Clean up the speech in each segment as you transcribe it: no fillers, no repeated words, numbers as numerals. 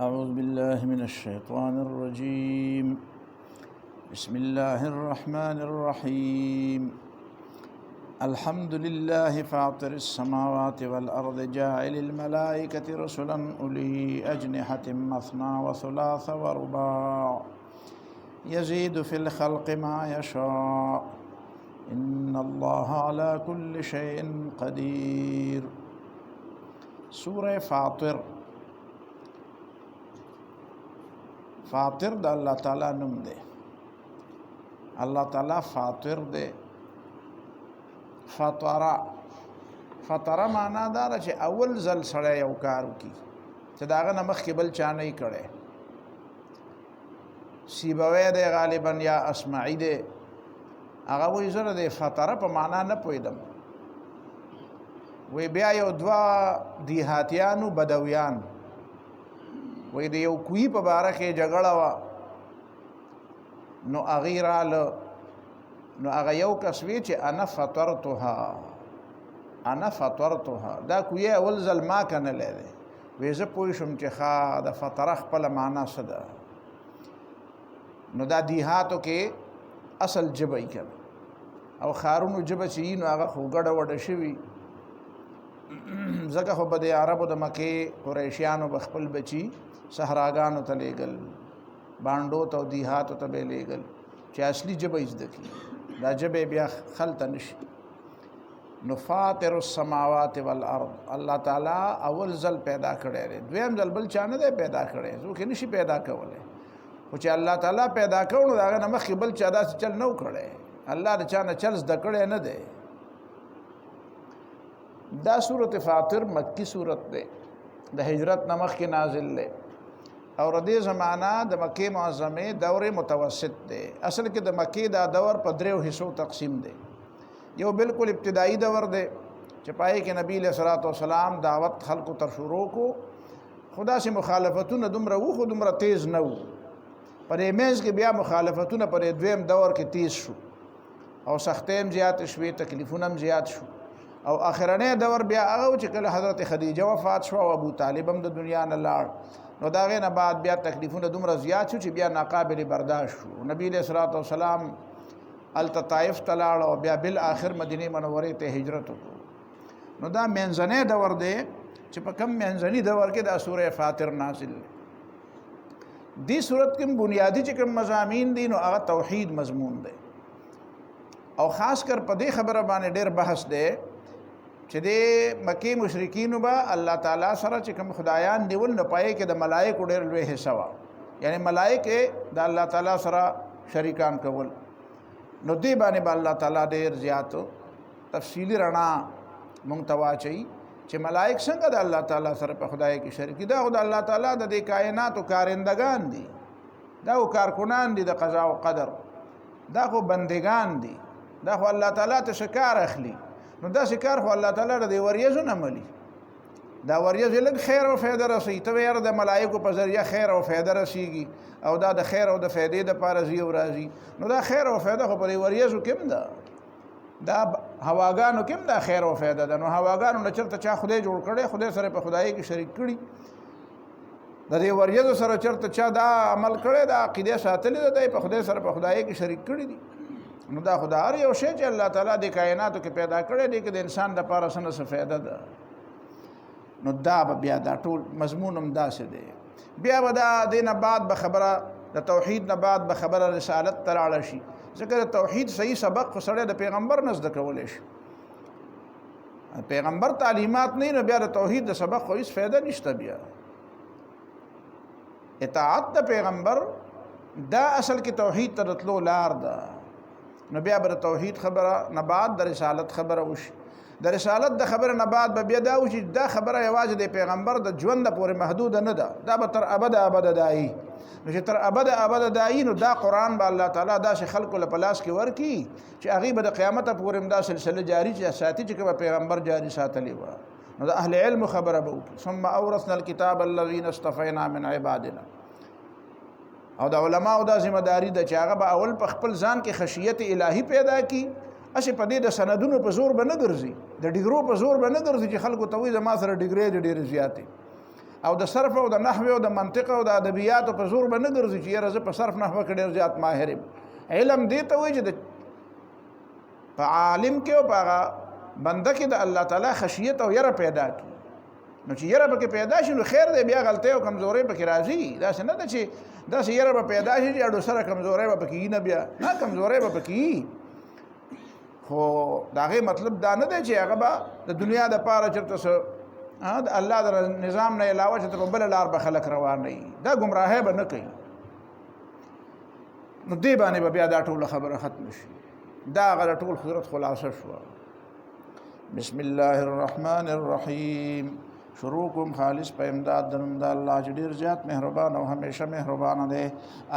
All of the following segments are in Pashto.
أعوذ بالله من الشيطان الرجيم. بسم الله الرحمن الرحيم. الحمد لله فاطر السماوات والأرض جاعل الملائكة رسلا أولي أجنحة مثنى وثلاث ورباع يزيد في الخلق ما يشاء إن الله على كل شيء قدير. سورة فاطر. فاطر دا اللہ تعالیٰ نم دے. اللہ تعالیٰ فاطر دے. فطرہ مانا دارا چه اول زل سڑے یو کارو کی چه داغا نمخ کی بل چانئی کڑے. سیبوی دے غالباً یا اسمعی دے اگا وی زر دے فطرہ پا مانا نپویدم. وی بیا یو دوا دیہاتیانو بدویان وی دی یو کوی پا بارکے جگڑا وا نو اغیرال نو اغا یو کسوی چه انا فطرتها دا کوی اول ظل ما کنلے دے. ویزا پویشم چه خواه دا فطرخ پل مانا صدا نو دا دیہاتو کے اصل جبئی کن او خارونو جب چی نو اغا خو گڑا وڑا شوی زکا خو بدے عربو دا مکے قریشیانو بخپل بچی صحراگانو تا لے گل بانڈو تا دیہاتو تا بے لے گل چی اصلی جب ازدکی دا جب بیا خلط نشی. نو فاطر السماوات والارض اللہ تعالیٰ اول ځل پیدا کڑے رہے. دویم ځل بل چاند دے پیدا کڑے زو کہ نشی پیدا کولے خو چی اللہ تعالیٰ پیدا کرنو دا اگر نمخی بل چادا سے چل نو کڑے. اللہ دا چانا چل زدہ کڑے نہ دے. دا صورت فاطر مکی صورت دے دا ہجرت نمخ کی نازل دے اور دے زمانہ دا مکی معظمی دور متوسط دے. اصل کہ دا مکی دا دور پا دریو حصو تقسیم دے. یو بالکل ابتدائی دور دے چپائی کہ نبی علیہ السلام دعوت خلق تر شروع کو خدا سے مخالفتون دمرا وو خود دمرا تیز نو پر ایمیز کے بیا مخالفتون پر دویم دور کے تیز شو او سختیم زیاد شوی تکلیفونم زیاد شو او آخرانه دور بیا اغاو چه کل حضرت خدیجه وفات شو و ابو طالبم دا دنیا نلار نو داغین بعد بیا تکلیفون دمرا زیاد شو چه بیا ناقابل برداشت شو. نبی علیہ السلام الطائف تلاڑ و بیا بالآخر مدینی منوری تے ہجرت کو. نو دا منزنی دور دے چه پا کم منزنی دور کے دا سورہ فاطر نازل لے. دی صورت کم بنیادی چه کم مضامین دی نو اغا توحید مضمون دے او خاص کر پا دی خبر بانے دیر بحث دے چه دے مکی مشرکینو با اللہ تعالیٰ سره چه کم خدایان دیول نپائے کہ دا ملائک دیر لوے حصوا یعنی ملائک دا اللہ تعالیٰ سره شریکان کول نو دی بانے با اللہ تعالیٰ دیر زیادو تفصیلی رنا منتوا چاہی چه ملائک سنگا دا اللہ تعالیٰ سره پا خدای کی شریکی دا خدا اللہ تعالیٰ دا دی کائنات و کارندگان دی دا خو کارکنان دی دا قضاء و قدر دا خو بندگان دی دا خو اللہ تعالیٰ تا شکار اخلی نو دا شکار خو اللہ تعالیٰ دا دی وریزو نمالی دا وریزو لگ خیر و فیدہ رسی تو یار دا ملائکو پا ذریعہ خیر و فیدہ رسیگی او دا خیر و دا فیدے دا پارزی و رازی نو دا خیر و فیدہ خو پا دی وریزو کم دا ہواگانو کم دا خیر و فیدہ دا نو ہواگانو نچرتا چا خدای جوڑ کردے خدای سر پا خدای کی شریک کردی دا دی وریزو سر چرتا چا دا عمل کردے دا عقیدے ساتلی دا دا پا خدای سر پا خدای کی شریک کردی دی نو دا خدا ہر یو شے چے اللہ تعالیٰ دی کائناتو کے پیدا کرے دی کہ دا انسان دا پارا سن سے فیدہ دا نو دا بیا دا طول مضمونم دا سے دے. بیا دا دین بعد بخبرہ دا توحید نباد بخبرہ رسالت تلاڑا شی ذکر توحید صحیح سبق خسڑے دا پیغمبر نزد کولیش پیغمبر تعلیمات نہیں نو بیا دا توحید دا سبق خو اس فیدہ نشتا بیا اطاعت دا پیغمبر دا اصل کی توحید ترتلو لار دا نو بیا بر توحید خبره نباد در رسالت خبره وشي در رسالت د خبره نباد به بیا دا وشي دا خبره یوازې د پیغمبر د ژوند پورې محدود نه ده دا به تر ابد دایي نو چې تر ابد دایي نو دا قرآن به الله تعالی دا شي خلکو له پلاس کې ورکی چې هغه به د قیامت پورې دا سلسله جاری چې ساتي چې پیغمبر جاری ساتلی و نو د اهل علم خبره به ثم اورثنا الكتاب الذين اصطفينا من عبادنا او دا علماء دا ذمہ داری دا چاغه با اول په خپل ځان کې خشیت الهی پیدا کی اسی په دې د سندونو په زور به نه ګرځي د ډیګرو په زور به نه ګرځي چې خلکو ته وي زما سره ډیګری ډېر زیاتې او د صرف او د نحو او د منطق او د ادبیات په زور به نه ګرځي چې یاره زه په صرف نحو کې ډېر زیات ماهر یم. علم دې ته وایي چې په عالم کې او په هغه بنده کې د الله تعالی خشیت او یره پیدا کړي. نو چې یره پکې پیدا شي نو خیر دی، بیا غلطۍ او کمزورۍ پکې راځي. داسې نه ده چې داسې یره به پیدا شي چې اډو سره کمزورۍ به پکې نه، بیا نه کمزورۍ به پکې. خو د هغې مطلب دا نه دی چې هغه به د دنیا دپاره چېرته څه د الله د نظام نه علاوه چې ته په بله لار به خلک روان نه وي، دا ګمراهۍ به نه کوي. نو دې باندې به بیا دا ټوله خبره ختم شي. دا هغه د ټول صورت خلاصه شوه. بسم الله الرحمن الرحیم. شروع کوم خالص په امداد د نوم د الله چې ډېر زیات مهربان او همیشه مهربانه دی.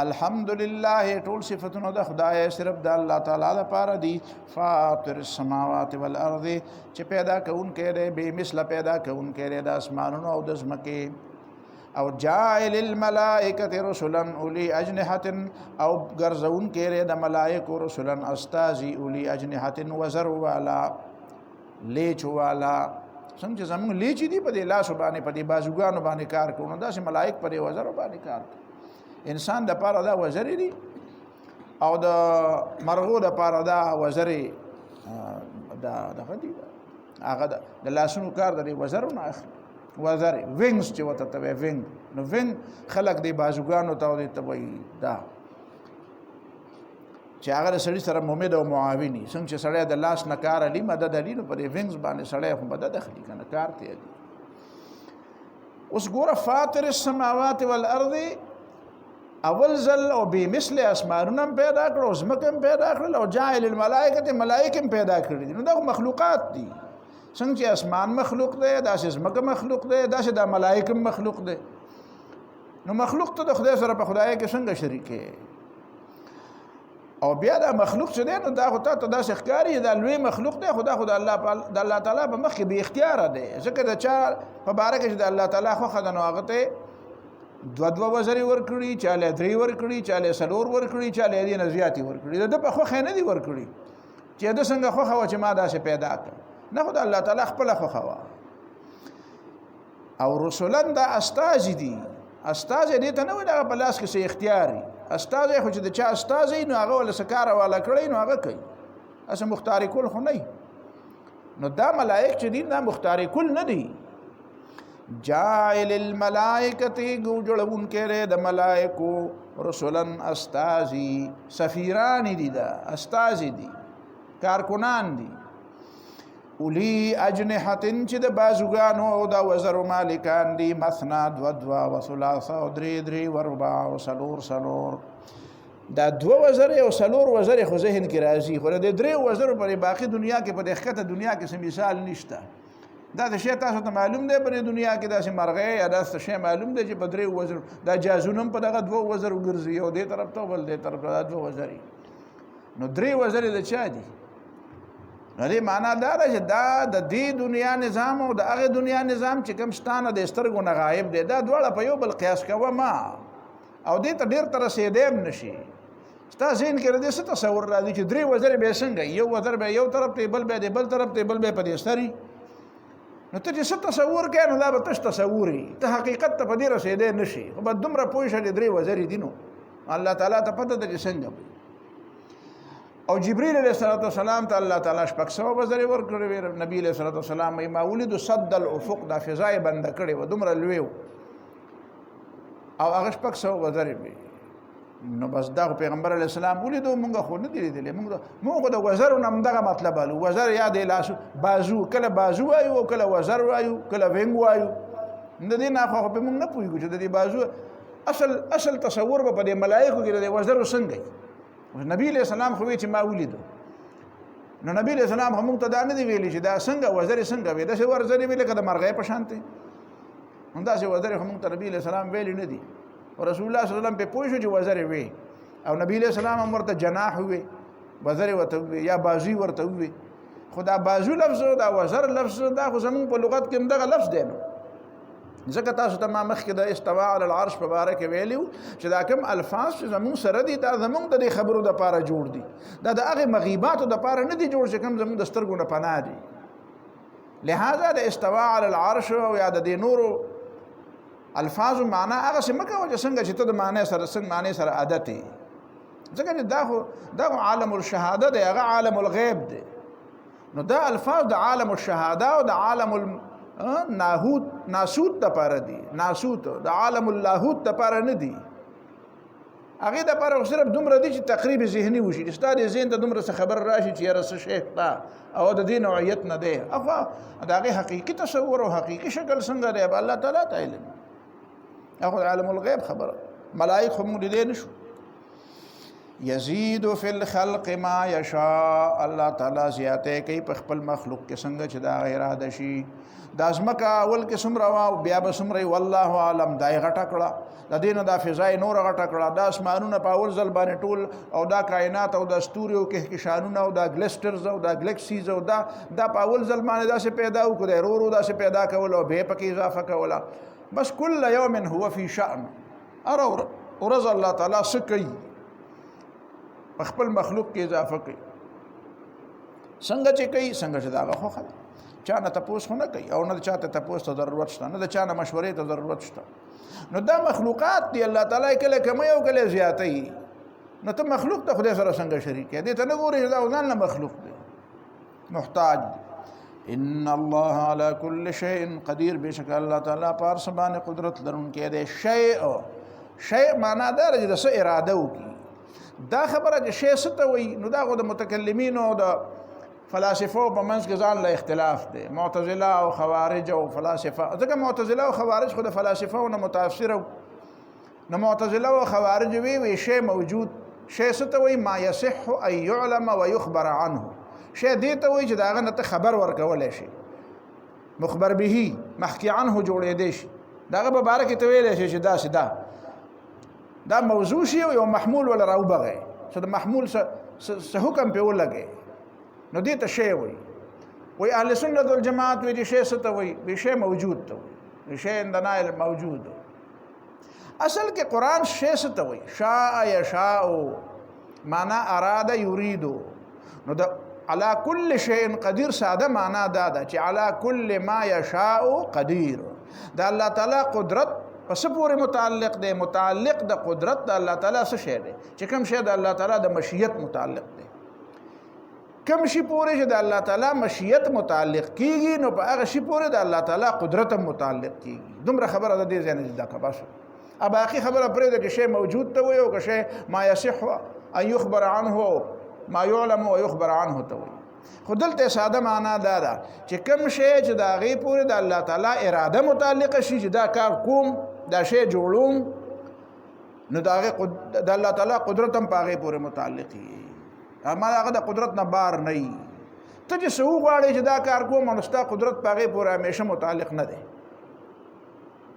الحمدلله ټول صفتونه د خدای صرف د الله تعالی لپاره دي. فاطر السماوات والارض چې پیدا کوونکی دی، بې مثله پیدا کوونکی دی د اسمانونو او د ځمکې. او جاعل الملائکة رسلا اولی اجنحة او ګرځونکی دی د ملائکو رسلا استازي اولی اجنحة وزر والا لیچ والا. څنګه چې زموږ لیچې دي په دې لاسو باندې په دې بازوګانو باندې کار کوو، نو داسې ملائک په دې وزرو باندې کار کوي. انسان دپاره دا وزرې دي او د مرغو دپاره دا وزرې دغه دي، هغه د لاسونو کار د دې وزرو نه اخلي. وزرې وینګز چې ورته ته وایي وینګ، نو وینګ خلک دې بازوګانو ته او دې ته وایي دا چې هغه د سړي سره ممد او معاوني. څنګه چې سړی د لاس نه کار علي مدد علي، نو په دې وینګز باندې سړی خو مدد اخلي که نه، کار ته علي. اوس ګوره فاطر السماوات والارض اول ځل او بې مثل اسمانونه هم پیدا کړه او ځمکه هم پیدا کړل او جاعل الملائکة ملائکه هم پیدا کړي دي. نو دا مخلوقات دي. څنګه چې اسمان مخلوق دی، داسې ځمکه مخلوق دی، داسې دا ملائکه هم مخلوق دی. نو مخلوق ته د خدای سره په خدای کې څنګه شریک او بیا دا مخلوق چې دی نو دا خو تا ته داسې ښکاري دا لوی مخلوق دی، خو دا خو د الله تعالی په مخ کې بې اختیاره دی. ځکه د چا په باره کې چې د الله تعالی خوښه ده نو هغه ته دوه وزرې ورکړي، چاله 3 ورکړي، چاله 4 ورکړي، چاله دې نه زیاتې ورکړي. د ده په خوښه نه دي ورکړي چې د څنګه خوښه وه چې ما داسې پیدا کړ، نه خو د الله تعالی خپله خوښه وه. او رسولا دا استازي دي. استازي دې ته نه وایي هغه په لاس کې څه اختیار وي. استازی خو چې د چا استازی نو هغه ول څه کار والا کړی نو هغه کوي، اسه مختار کول خو نه. نو دا ملائک چې دي دا مختار کول نه دي. جاعل الملائکة جوړونکی د ملائکو رسلا استازي، سفیران دي، دا استازي دي، کارکنان دي. اولی اجنحة چې د بازوګانو او د وزرو مالکان دي. مثنا دوه و ثلاثه او درې وربع او څلور. دا 2 وزرې او 4 وزرې خو ذهن کې راځي، خو د 3 وزرو پر باقي دنیا کې په دقیقه دنیا کې څه مثال نشته. دا د شی تاسو ته معلوم دی په دنیا کې داسې مرغۍ یا داسې شی معلوم دی چې په 3 وزرو دا جازونه په دغه 2 وزرو ګرځي، یو دې طرف ته بل دې طرف ته 2 وزرې. نو 3 وزرې د چا دي؟ دې معنا دا ده چې دا د دې دنیا نظام او د هغې دنیا نظام چې کوم شتانه د سترګو نه غایب دی، دا دواړه په یو بل قیاس کوه ما او دې ته ډېر ته رسېدی هم نه شي. ستا ذهن کې د دې څه تصور راځي چې 3 وزرې به یې څنګه، یو وزر به یو طرف ته، بل به د بل طرف ته، بل به په دې ستري. نو ته چې څه تصور کوې نو دا به تش تصور وي، ته حقیقت ته په دې رسېدی نه شي. خو به دومره پوه شه چې 3 وزرې دي نو الله تعالی ته پته ده چې څنګه وي. او جبريل علیه السلام ته الله تعالی 600 وزرې ورکړې وې. نبی علیه السلام یې ما ولید صد الافق، دا فضا یې بنده کړې وه، دومره لوی و او هغه 600 وزرې وې. نو بس دا پیغمبر علیه السلام ولیدو، مونږ خو نه دي لیدلې. مونږ د وزرو نه همدغه مطلب الو. وزر یا د لاسو بازو، کله بازو وایو او کله وزر وایو، کله وینګ وایو. د دې نه خو په مونږ نه پوهېږو چې د دې بازو اصل تصور به په دې ملایکو کې د وزرو څنګه وي. نبی علیہ السلام خو چې ما ولیدو، نو نبی علیہ السلام هم ته دا نه دی ویلي چې دا څنګه وزرې څنګه وي، داسې وزرې وي لکه د مرغۍ په شان دی. همداسې وزرې خو موږ ته نبی علیہ السلام ویلي نه دي. او رسول الله صلی الله علیه وسلم پې پوه شو چې وزرې وي، او نبی علیہ السلام هم ورته جناح وي، وزرې ورته وي یا بازوی ورته وي. خو دا بازو لفظ او دا وزر لفظ دا خو زمونږ په لغت کې همدغه لفظ دی. نو ځکه تاسو ته ما مخکې د استوا علی العرش په باره کې ویلي چې دا کوم الفاظ چې زمونږ سره دي دا زمونږ د دې خبرو دپاره جوړ دي، دا د هغې مغیباتو دپاره نه دي جوړ چې کوم زمونږ د سترګو نه پناه دي. لہذا د استوا علی العرش او یا د دې نورو الفاظ معنا هغه څه مکه وجه څنګه چې ته د معنی سره څنګه معنی سره عادت یې ځکه چې دا عالم الشهاده دی هغه عالم الغیب دی نو دا الفاظ د عالم الشهاده او د عالم ناسوت د پاره دي ناسوت د عالم اللاهوت د پاره نه دي هغه د پاره صرف دومره دي چې تقریبا ذهني وشي چې ستاسو ذهن ته دومره خبر راشي چې یاره څه شی تا او د دې نوعیت نه دی افا دا هغه حقيقي تصور او حقيقي شکل څنګه دی الله تعالی ته علم هغه عالم الغیب خبره ملائکه هم دې نشو یزید فی الخلق ما یشاء الله تعالی زیاته کوي په خپل مخلوق کې څنګه چې دا اراده شي د ازمکه اول کې څومره وا بیا به څومره والله عالم دای غټه کړه د دین د فضای نور غټه کړه د اسمانونو په اول ځل باندې ټول او دا کائنات او د استوریو کهکشانونه او د ګلیسټرز او د ګلیکسیز او دا په اول ځل باندې دا څه پیدا وکړي ورو دا څه پیدا کول او به پکې اضافه کوله بس کل یوم هو فی شأن ورز الله تعالی سکی خپل مخلوق کې اضافه کوي څنګه چې کوي څنګه چې دا غوخه چا نه تاسو نه کوي او نه چاته تاسو ته ضرورت شته نه چا نه مشورې ته ضرورت شته نو دا مخلوقات دی الله تعالی کله کم یو کله زیاتې نو ته مخلوق ته خدای سره څنګه شریک دی ته نه ګورې دا ځان له مخلوق دی محتاج ان الله على كل شيء قدير بشک الله تعالی پر سبحانه قدرت لرونکی دی شیء معنا دا چې د څه اراده وکي دا خبره چې شی څه ته وایي نو دا خو د متکلمینو او د فلاسفو په منځ کې ځان له اختلاف دی معتزله او خوارج او فلاسفه ځکه معتزله او خوارج خو د فلاسفو نه متاثر نو معتزله او خوارج وی شی موجود شی څه ته وایي ما يصح ان يعلم ويخبر عنه شی دې ته وایي چې داغه نه خبر ورکولای شي مخبر به محکی عنه جوړې دی شي داغه په باره کې ته ویلې شي چې دا موضوع شي او محمول ولا راو بغي څه د محمول څه حکم په ولګي نو دې ته شی وي اهل سنت والجماعت وی دي شی څه ته وي به شی موجود ته وي شی عندنا موجود اصل کې قران شی څه ته وي شاء یشاء معنا اراده یرید نو د على كل شيء قدير ساده معنا دا چې على كل ما يشاء قدير دا الله تعالی قدرت پس پورې متعلق دی متعلق د قدرت د الله تعالی څه شی دی چې کوم شی د الله تعالی د مشیت متعلق دی کوم شی پورې چې د الله تعالی مشیت متعلق کیږي نو په هغه شی پورې د الله تعالی قدرت متعلق کیږي دومره خبره ده دې ځنه دا کا بس اب باقي خبره پرې ده چې شی موجود ته وي او که شی ما يصح ان يخبر عنه ما يعلم ويخبر عنه ته وي خو دلته ساده معنا دا ده چې کوم شی چې د هغې پورې د الله تعالی اراده متعلقه شي چې دا کار کوم دا شی جوړوم نو د هغې د الله تعالی قدرت هم په هغې پورې متعلق وي اما هغه د قدرت نه بار نه وي ته چې څه وغواړې چې دا کار کوم نو ستا قدرت په هغې پورې همیشه متعلق نه دی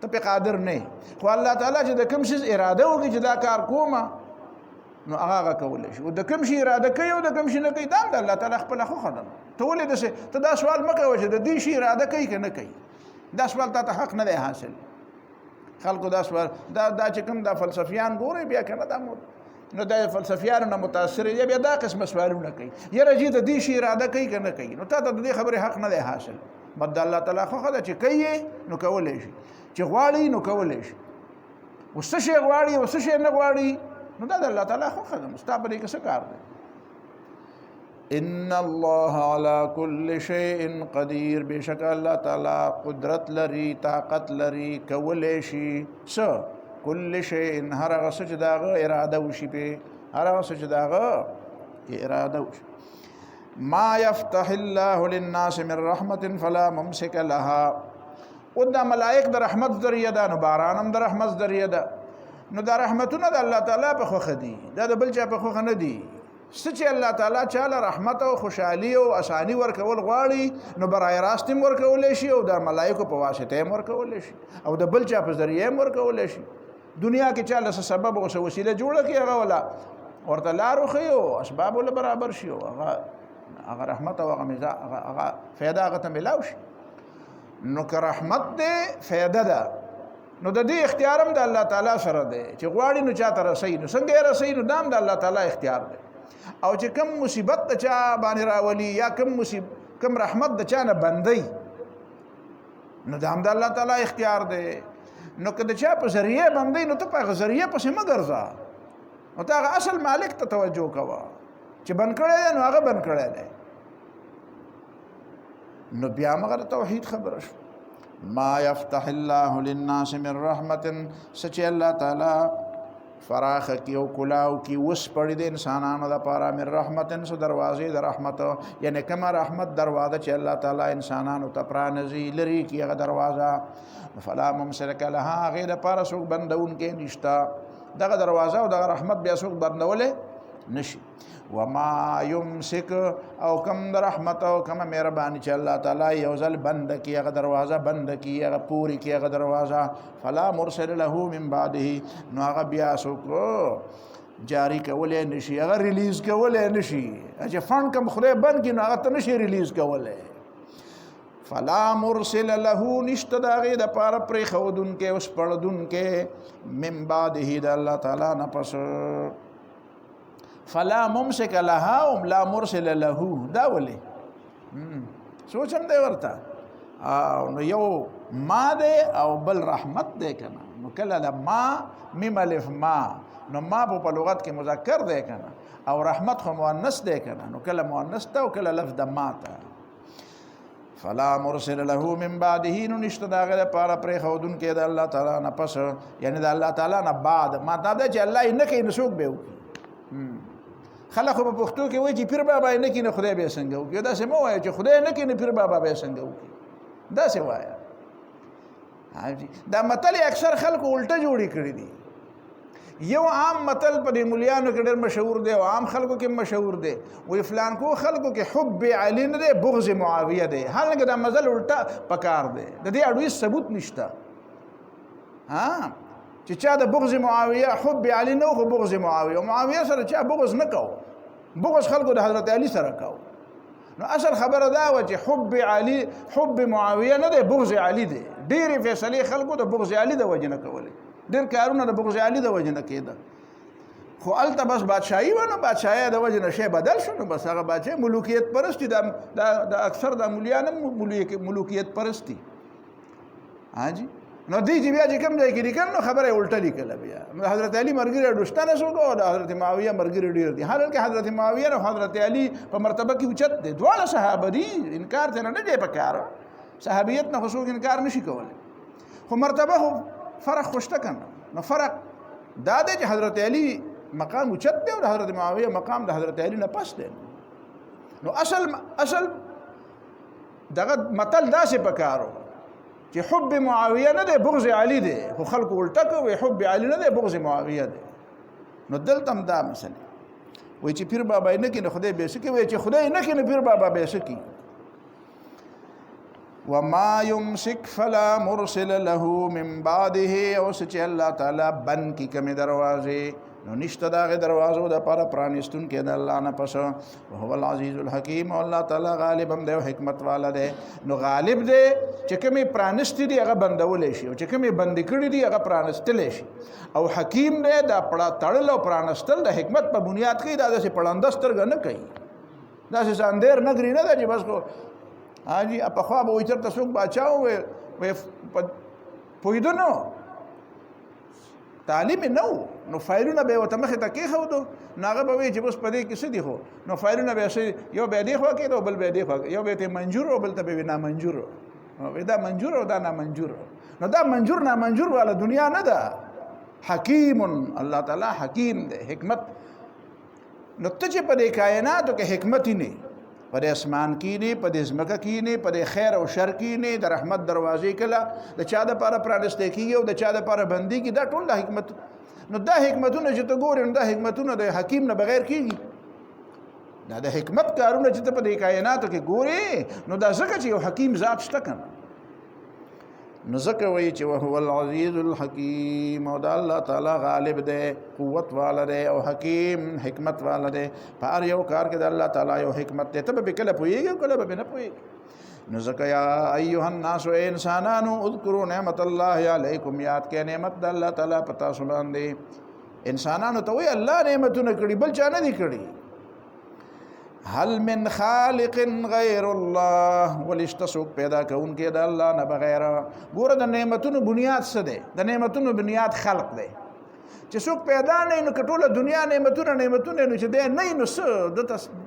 ته پې قادر نه خو الله تعالی چې د کوم شي اراده وکړي چې دا کار کومه نو هغه کولی شي او د کوم شي اراده کوي او د کوم شي نه کوي دا د الله تعالی خپله خوښه ده ته ولې داسې ته دا سوال مه کوه چې د دې شي اراده کوي که نه کوي دا سوال تا ته حق نه دی حاصل خلکو دا سوال دا چې کوم دا فلسفیان ګوري بیا که نه دا نو دا فلسفیانو نه متاثر یا بیا دا قسمه سوالونه کوي یاره جي د دې شي اراده کوي که نه کوي نو تا ته د دې خبرې حق نه دی حاصل بد د الله تعالی خوښه ده چې کوي نو کولی شي چې غواړي نو کولی شي او څه شی غواړي او څه شی نه غواړي نو دا د الله تعالی خوښه ده ستا په دې کې څه کار دی ان الله على كل شيء قدير بشک الله تعالی قدرت لري طاقت لري کولی شي څه كل شيء هر هغه څه چې داغه اراده وشي په هر هغه څه چې داغه اراده وشي ما يفتح الله للناس من رحمة فلا ممسك لها او دا ملائک د رحمت ذریعہ ده نو باران هم د رحمت ذریعہ ده نو دا رحمتونه د الله تعالی په خوښه دي دا د بل چا په خوښه نه دي څه چې الله تعالی چاله رحمت او خوشحالي او اسانی ورکول غواړي نو برای راست هم ورکولی شي او د ملائکو په واسطه هم ورکولی شي او د بل چا په ذریعه هم ورکولی شي دنیا کې چاله څه سبب او څه وسیله جوړه کړي هغه ولا ورته لار وښیي او اسباب له برابر شي او هغه رحمت او هغه فایده هغه ته ملاو شي نو که رحمت دی فایده ده نو د دې اختیار هم د الله تعالی سره دی چې غواړي نو چاته رسوي نو څنګه یې رسوي نو دا هم د الله تعالی اختیار دی او چې کوم مصیبت د چا باندې راولي یا کوم رحمت د چا نه بندي نو دا هم د الله تعالی اختیار دی نو که د چا په ذریعه باندې نو ته په هغه ذریعه پسې مه ګرځه، نو ته هغه اصل مالک ته توجه کوه چې بند کړی دی نو هغه بند کړی دی. نو بیا مغه توحید خبره شو. ما یفتح الله للناس من رحمت، سچ الله تعالی فراخ کی او کلاو کی وس پړی د انسانانو د پاره من رحمتن سو دروازې د رحمت، یعنی کما رحمت دروازه چې الله تعالی انسانانو ته پرانځي لري کی هغه دروازه، فلا ممسک لها، غیر پاره سو بندون کې نشتا دغه دروازه او دغه رحمت بیا سو بندولې نشي. وما يمسك او کم در رحمت او کم مهربانی چې الله تعالی یو ځل بند کی هغه دروازه بند کی هغه پوری کی هغه دروازه، فلا مرسل له من بعده، نو هغه بیا څوک جاری کولای نشي، هغه ریلیز کولای نشي، چې فند کم خدای بند کی نو هغه ته نشي ریلیز کولای. فلا مرسل له، نشته د هغې دپاره پرې ښودونکی اوس پړدونکی من بعده د الله تعالی نه پس. فلا ممسک لها او لا مرسل له، دا ولې سوچم دی ورته. نو یو ما دی او بل رحمت دی کنه، نو کله د ما میم الف ما، نو ما په لغت کې مذکر دی کنه، او رحمت خو مؤنث دی کنه، نو کله مؤنث ته او کله لفظ د ما ته. فلا مرسل له من بعده، نو نشته د هغې دپاره پرې ښودونکی د الله تعالی نه پس، یعنی د الله تعالی نه بعد. ما دا ده چې الله یې نه کوي نو څوک به وکړي. خلک خو په پښتو کې وایي چې پیر بابا یې نه کړي نو خدای به یې څنګه وکړي. داسې مه وایه چې خدای نه کړي نو پیر بابا به یې څنګه وکړي، داسې وایه. دا متل اکثر خلکو الټه جوړې کړي دي. یو عام متل په دې مولیانو کې ډېر مشهور دی او عام خلکو کې مشهور دی، وایي فلان کو خلکو کې حب علي نه دی، بغض معاویه دی. حالانکه دا مزل الټه پکار دی، د دې اړوي ثبوت نشته. چې چا د بغض معاویه حب علي نه خو بغض معاویه، معاویه سره چا بغض نه کو، بغض خلکو د حضرت علي سره کو. نو اصل خبره دا و چې حب علي حب معاویه نه دی، بغض علي دی. ډېرې فیصلې خلکو د بغض علي د وجې نه کولې، ډېر کارونه د بغض علي د وجې نه کېده. خو هلته بس بادشاهي وه، نو بادشاهۍ د وجې نه شی بدل شو، نو بس هغه بادشاهي ملوکیت پرست دي. د اکثر د مولیان هم ملوکیت پرست دي. جی نو دی چې بیا چې کوم ځای کې لیکل نو خبره یې الټه لیکله. بیا حضرت علي ملګري ډوشتنه څوک او د حضرت معاویه ملګري ډېر دي. حالانکه حضرت معاویه او حضرت علي په مرتبه کې اوچت دي، دواړه صحابه دي، انکار ته نه دی پکار. صحابیت نه خو څوک انکار نشي کولی، خو مرتبه خو فرق خو شته کنه. نو فرق دا دی چې حضرت علي مقام اوچت دی او د حضرت معاویه مقام د حضرت علي نه پس دی. نو اصل دغه متل داسې پکارو چې حب معاویه نه دی، بغض علي دی. خو خلکو الټه کوي حب علي نه دی، بغض معاویه دی. نو دلته هم دا مسله وایي چې پیر بابا یې نه کړي نو خدای به یې څه کوي، وایي چې خدای یې نه کړي نو پیر بابا به یې څه کوي. وما يمسك فلا مرسل له من بعده، او چې الله تعالی بند کی کمې دروازې نو نشته د هغې دروازو دپاره پرانستونکی د الله نه پس. وهو العزیز الحکیم، او الله تعالی غالب هم دی او حکمت والا دی. نو غالب دی چې کومې پرانستې دي هغه بندولی شي، او چې کومې بندې کړي دي هغه پرانستلی شي. او حکیم دی، دا تړل او پرانستل د حکمت په بنیاد کوي. دا داسې پړنده سترګه نه کوي، داسې اندېر نګري نه ده چې بس کو جی پخوا به وایي چېرته څوک باچا وویل پوهېده نه، تعلیم یې نه و، نو فایلونه به یې ورته مخې ته کېښودو، نو هغه به وایي چې بس په دې کې څه دي. خو نو فایلونه به یې یو به یې دې خوا کېده او بل به یې دې خوا، یو به یې منجور او بل ته به یې نامنجور، دا منجور او دا نامنجور. نو دا منجور نامنجور والا دنیا نه ده. حکیم، الله تعالی حکیم دی، حکمت. نو ته چې په دې کائناتو کې حکمت یې نه، په دې اسمان کې نه، په دې ځمکه کې نه، په دې خیر او شر کې نه، د رحمت دروازې کله د چا دپاره پرانستی کېږي او د چا دپاره بندېږي، دا ټول د حکمت. نو دا حکمتونه چې ته ګورې، نو دا حکمتونه د حکیم نه بغیر کېږي. دا د حکمت کارونه چې ته په دې کائناتو کې ګورې، نو دا ځکه چې یو حکیم ذات شته که نه. نو ځکه وایي چې وهو العزیز الحکیم، او دا الله تعالی غالب دی، قوت والا دی او حکیم حکمت والا دی. په هر یو کار کې د الله تعالی یو حکمت دی، ته به کله پوهېږې او کله به نه پوهېږې. نو ځکه یا ایها الناس، اے انسانانو، اذکروا نعمت الله علیکم، یاد کړئ نعمت د الله تعالی په تاسو باندې. انسانانو ته وایي الله نعمتونه کړي، بل چا نه دي کړي. هل من خالق غیر الله ولشت سوک پیدا کون کې د الله نه بغیر. ګوره د نعمتونو بنیاد څه دی؟ د نعمتونو بنیاد خلق دی. چې څوک پیدا نه نو کټوله دنیا نعمتونه نو چې دی نه نو څه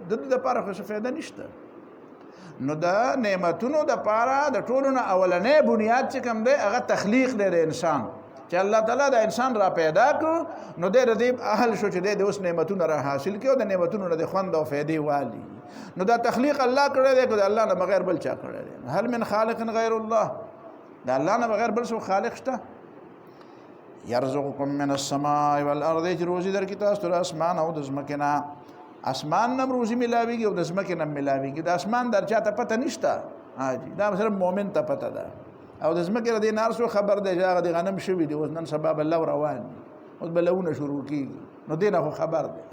د لپاره خو څه فایده نشته. نو د نعمتونو د پاره د ټولو نه اولنې بنیاد چې کوم دی هغه تخلیق دی د انسان. چې الله تعالی د انسان را پیدا کړ نو د دې اهل شو چې د اوس نعمتونه را حاصل کړي او د نعمتونو د خوند او فائدې والی. نو دا تخلیق الله کړی دی که د الله نه بغیر بل چا کړی دی؟ هل من خالق غیر الله، د الله نه بغیر بل څوک خالق شته؟ یرزقکم من السماء والارض، چې روزي درکړي تاسو ته اسمان او د ځمکې نه. اسمان نه روزي ملاویږي او د ځمکې نه ملاویږي. د اسمان در چاته پته نشته، حاجي دا صرف مؤمن ته پته ده. او د ځمکې د نار سو خبر دی چې هغه د غنم شوي دي اوس نن سبا به لو روان دي، اوس به لونه شروع کېږي، نو دې نه خو خبر دی.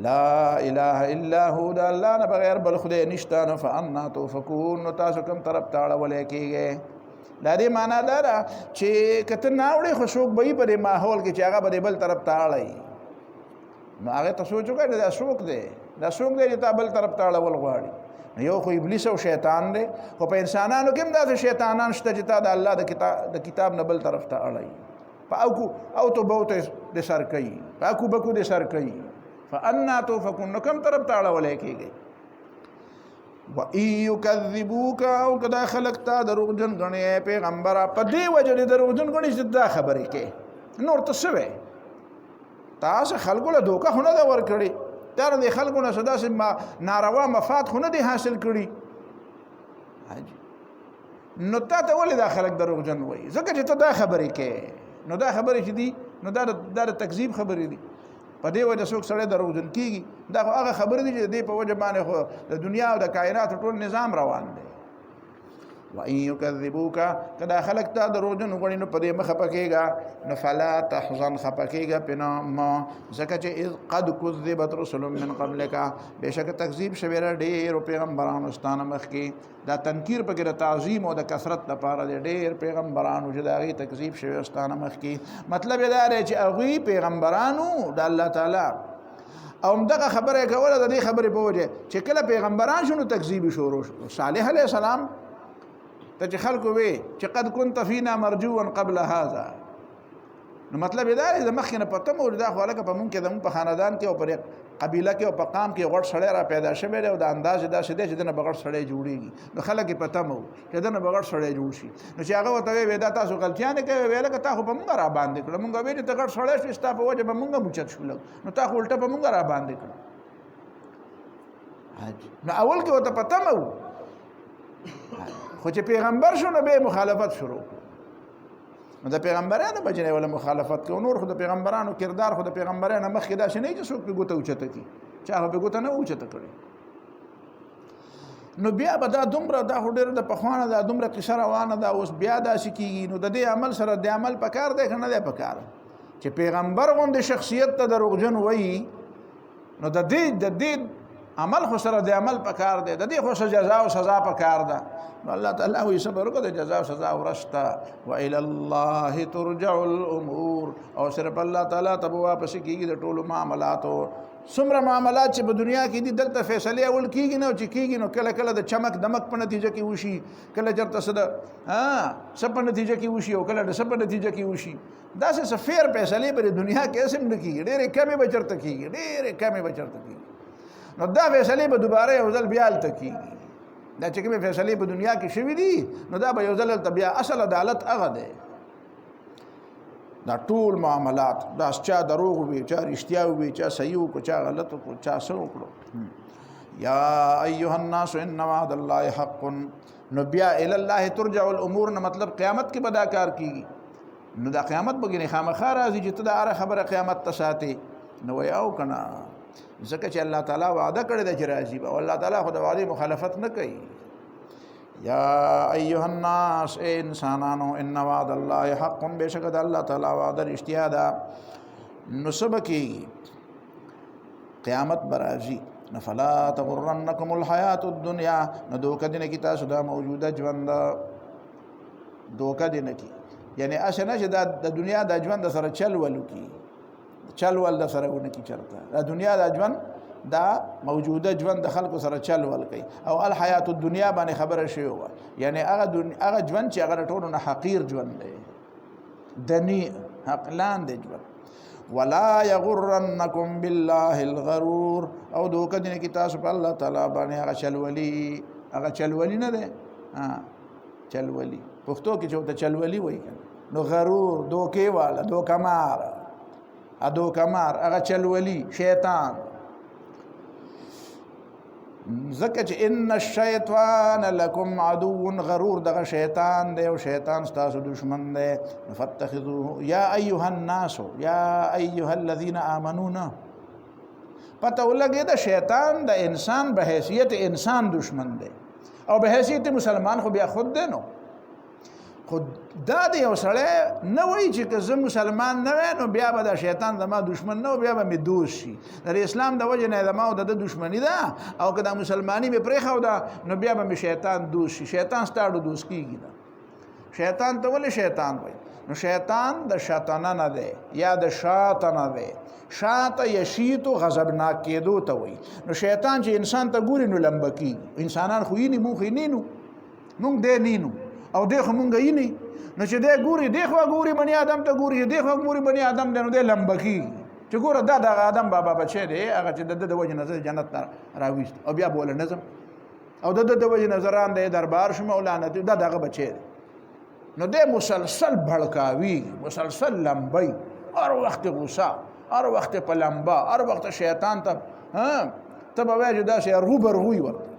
لا اله الا هو، د الله نه بغیر بل خدای نشته. نو فانا توفکون، نو تاسو کوم طرف ته اړولی کېږئ؟ دا دې معنا دا ده چې که ته نه اوړې خو څوک به وي په دې ماحول کې چې هغه به دې بل طرف ته اړوي. نو هغې ته سوچ وکړه دا څوک دی؟ دا څوک دی چې تا بل طرف ته اړول غواړي؟ یو خو ابلیس او شیطان دی، خو په انسانانو کې هم داسې شیطانان شته چې تا د الله د کتاب نه بل طرف ته اړوي. په او تو بوته د سر کوي، په اکو بکو د سر کوي. فانا توفکون، نو کوم طرف ته اړولی کېږئ؟ وَإِن يُكَذِّبُوكَ، او که دا خلق تا دروغجن ګڼې پیغمبره، په دې وجه دې دروغجن ګڼي چې دا خبرې کې نور ته څه وی؟ تاسو خلکو له دوکه خو نه ده ورکړې، تا د خلکو نه څه داسې ناروا مفاد خو نه دي حاصل کړي. نو تا ته ولې دا خلک دروغجن وایي؟ ځکه چې ته دا خبرې کې. نو دا خبرې چې دي نو دا د تکذیب خبرې دي. په دې وجه څوک سړی دروغجن کېږي. دا خو هغه خبرې دي چې د دې په وجه باندې خو د دنیا او د کائناتو ټول نظام روان دی. وَإِن يُكَذِّبُوكَ، که دا خلق تا دروغجن وګڼي نو په دې مه خفه کېږه. نو فلا تحزن، خفه کېږه پې نه، ځکه چې اذ قد کذبت رسل من قبلک، بېشکه تکذیب شوې ده ډېرو پیغمبرانو ستا نه مخکې. دا تنکیر پکې د تعظیم او د کثرت لپاره دی. ډېر پیغمبرانو چې د هغې تکذیب شوې ستا نه مخکې. مطلب یې دا دی چې هغوی پیغمبرانو د الله تعالی او همدغه خبره یې کوله د دې خبرې په وجه چې کله پیغمبران شو نو تکذیب یې شروع شو. صالح علیه السلام ته چې خلکو وی چې قد كنت فينا مرجوا قبل هذا، نو مطلب یې دا دی د مخکې نه پته مو دا خو هلکه په مونږ کې زموږ په خاندان کې او په قبیله کې او په قام کې غټ سړی را پیدا شوی دی او د انداز یې داسې دی چې دنه به غټ سړی جوړېږي. نو خلک یې پته مو چې دنه به غټ سړی جوړ شي. نو چې هغه ورته وی دا تاسو غلطیانې کوئ، ویې لکه تا خو په مونږ را باندې کړه، مونږ ویل چې ته غټ سړی شوې ستا په وجه به مونږ هم اوچت شو، نو تا خو الټه په مونږ را باندې کړه. نو اول کې ورته پته مو، خو چې پیغمبر شو نو به مخالفت شروع. نو د پیغمبرانو بجنه ولا مخالفت کو. نور خو د پیغمبرانو کردار خو د پیغمبرانو مخکې دا شنه چې څوک په ګوته اوچته کی، چا په ګوته نه اوچته کړي. نو بیا به دا دومره دا خو ډېر د پخوانه دا دومره قصه روانه ده، اوس بیا داسې کېږي. نو د دې عمل سره د عمل پکار دی که نه دی پکار؟ چې پیغمبر غوندې شخصیت ته دروغجن وایي نو د دې عمل خو سره د عمل پکار دی، د دې خو جزا او سزا پکار ده. نو الله تعالی وایي صبر وکړه، د جزا او سزا ورسته. وإلى الله ترجع الامور، او صرف الله تعالی ته به واپس کېږي د ټولو معاملاتو. څومره معاملات چې په دنیا کې دي دلته فیصلې اول کېږي نه، چې کېږي نو کله کله د چمک دمک په نتیجه کې وشي، کله چېرته څه په نتیجه کې وشي او کله د څه په نتیجه کې وشي. داسې څه فیر فیصلې په دنیا کې هسې نه کېږي، ډېرې کمې به چېرته کېږي، ډېرې کمې به چېرته کېږي. نو دا فیصلې به دوباره یو ځل بیا هلته کېږي. دا چې کومې فیصلې په دنیا کې شوي دي نو دا به یو ځل هلته بیا اصل عدالت هغه دی. دا ټول معاملات دا چا دروغ وي، چا رښتیا وي، چا صحیح وکړو، چا غلط وکړو، چا څه وکړو. یا ایها الناس ان وعد الله حق. نو بیا الی الله ترجع الامور نه مطلب قیامت کې به دا کار کېږي. نو دا قیامت به ګنې خامخا راځي چې ته دا هره خبره قیامت ته ساتې. نو وایي او که نه، ځکه چې الله تعالی وعده کړې ده چې راځي به، او الله تعالی خو د وعدې مخالفت نه کوي. یا ایها الناس، اے انسانانو، ان وعد الله حق، بېشکه د الله تعالی وعده رښتیا ده. نو څه به کېږي؟ قیامت به راځي. نو فلا تغرنکم الحیات الدنیا، نو دوکه دې نه کي تاسو دا موجوده ژوند، دوکه دې نه کي. یعنې هسې نه چې دا د دنیا دا ژوند د سره چل ول وکړي، چل ول د سره ونه کي چېرته. دا دنیا دا ژوند دا موجوده ژوند د خلکو سره چل ول کوي او الحیات الدنیا باندې خبره شوی و یعنی هغه ژوند چې هغه ټولو نه حقیر ژوند دی دنی حقلان دی ژوند ولا یغرنکم بالله الغرور او دوکه دین کی تاسو په الله تعالی باندې هغه چلولی نه دی چلولی پښتو کې چې ته چلولی وایي نو غرور دوکې والا دوکمار هغه چلولی شیطان ذکر چې ان الشیطان لکم عدو غرور دغه شیطان دی او شیطان ستاسو دشمن دی فتخذوه یا ایها الناس یا ایها الذین آمنون پته ولګي د شیطان د انسان به حیثیت انسان دشمن دی او به حیثیت مسلمان خو بیا خود دی نو خود دا دی یو سړی نه وایي چې که زه مسلمان نه وای نو بیا به د شیطان زما دشمن نه و بیا به مې دوست شي د اسلام د وجې نه زما او د دشمني ده او که د مسلماني مې پرېښوده نو بیا به مې شیطان دوست شي شیطان ستا ډو دوست کېږي نه شیطان ته ولې شیطان وایي نو شیطان د شیطانه نه دی یا د شاته نه دی شاته یشیتو غضبناک کېدو ته وایي نو شیطان چې انسان ته ګوري نو لمبه کېږي انسانان خو یې نه مونږ یې نینو مونږ دی نینو او دی خو مونږ یې نه نو چې دی ګوري دی خو ګوري بني آدم ته ګوري دی خو ګوري بني آدم دی نو دی لمبه کېږي چې ګوره دا دغه آدم بابا بچی دی هغه چې د وجې نه زه جنت ته راویست او بیا بوله نظم او د وجې نه زه راندې دربار شم او لعنت دا دغه بچی دی نو دی مسلسل بھڑکاوي مسلسل لمبی هر وخت غوسه هر وخت په لمبا هر وخت شیطان ته ته به وایي چې داسې ارغوی ورته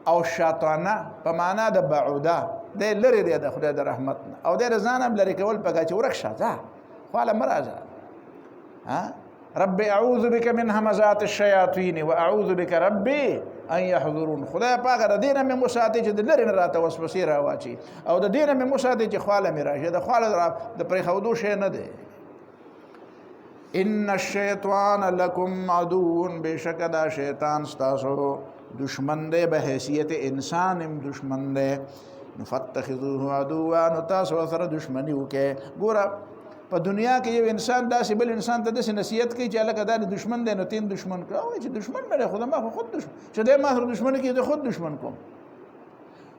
او شیطانه په معنا د بعوده دی لرې دی د خدای د رحمت نه او دی د ځان هم لرې کول پکار چې ورک شه ځه خواله مه راځه رب اعوذ بک من همزات الشیاطین و اعوذ بک ربی ان یحضرون خدای پاک د دې نه مې مساتې چې د لرې نه راته وسوسې راواچي او د دې نه مې مساتې چې خواله مې راشي د خواله د پرېښودو شی نه دی ان الشیطان لکم عدو بشک دا شیطان ستاسو دشمن دی به حیثیت انسان هم دشمن دی فتخذوه عدوا نو تاسو سره دشمنی وکړئ ګوره په دنیا کې یو انسان داسې بل انسان ته داسې نصیحت کوي چې هلکه دا دشمن دی نو تین دشمن کړه وایي چې دشمن مې دی خو ما خو خود دشمن چې دی ما سره دشمني کوي زه خود دشمن کوم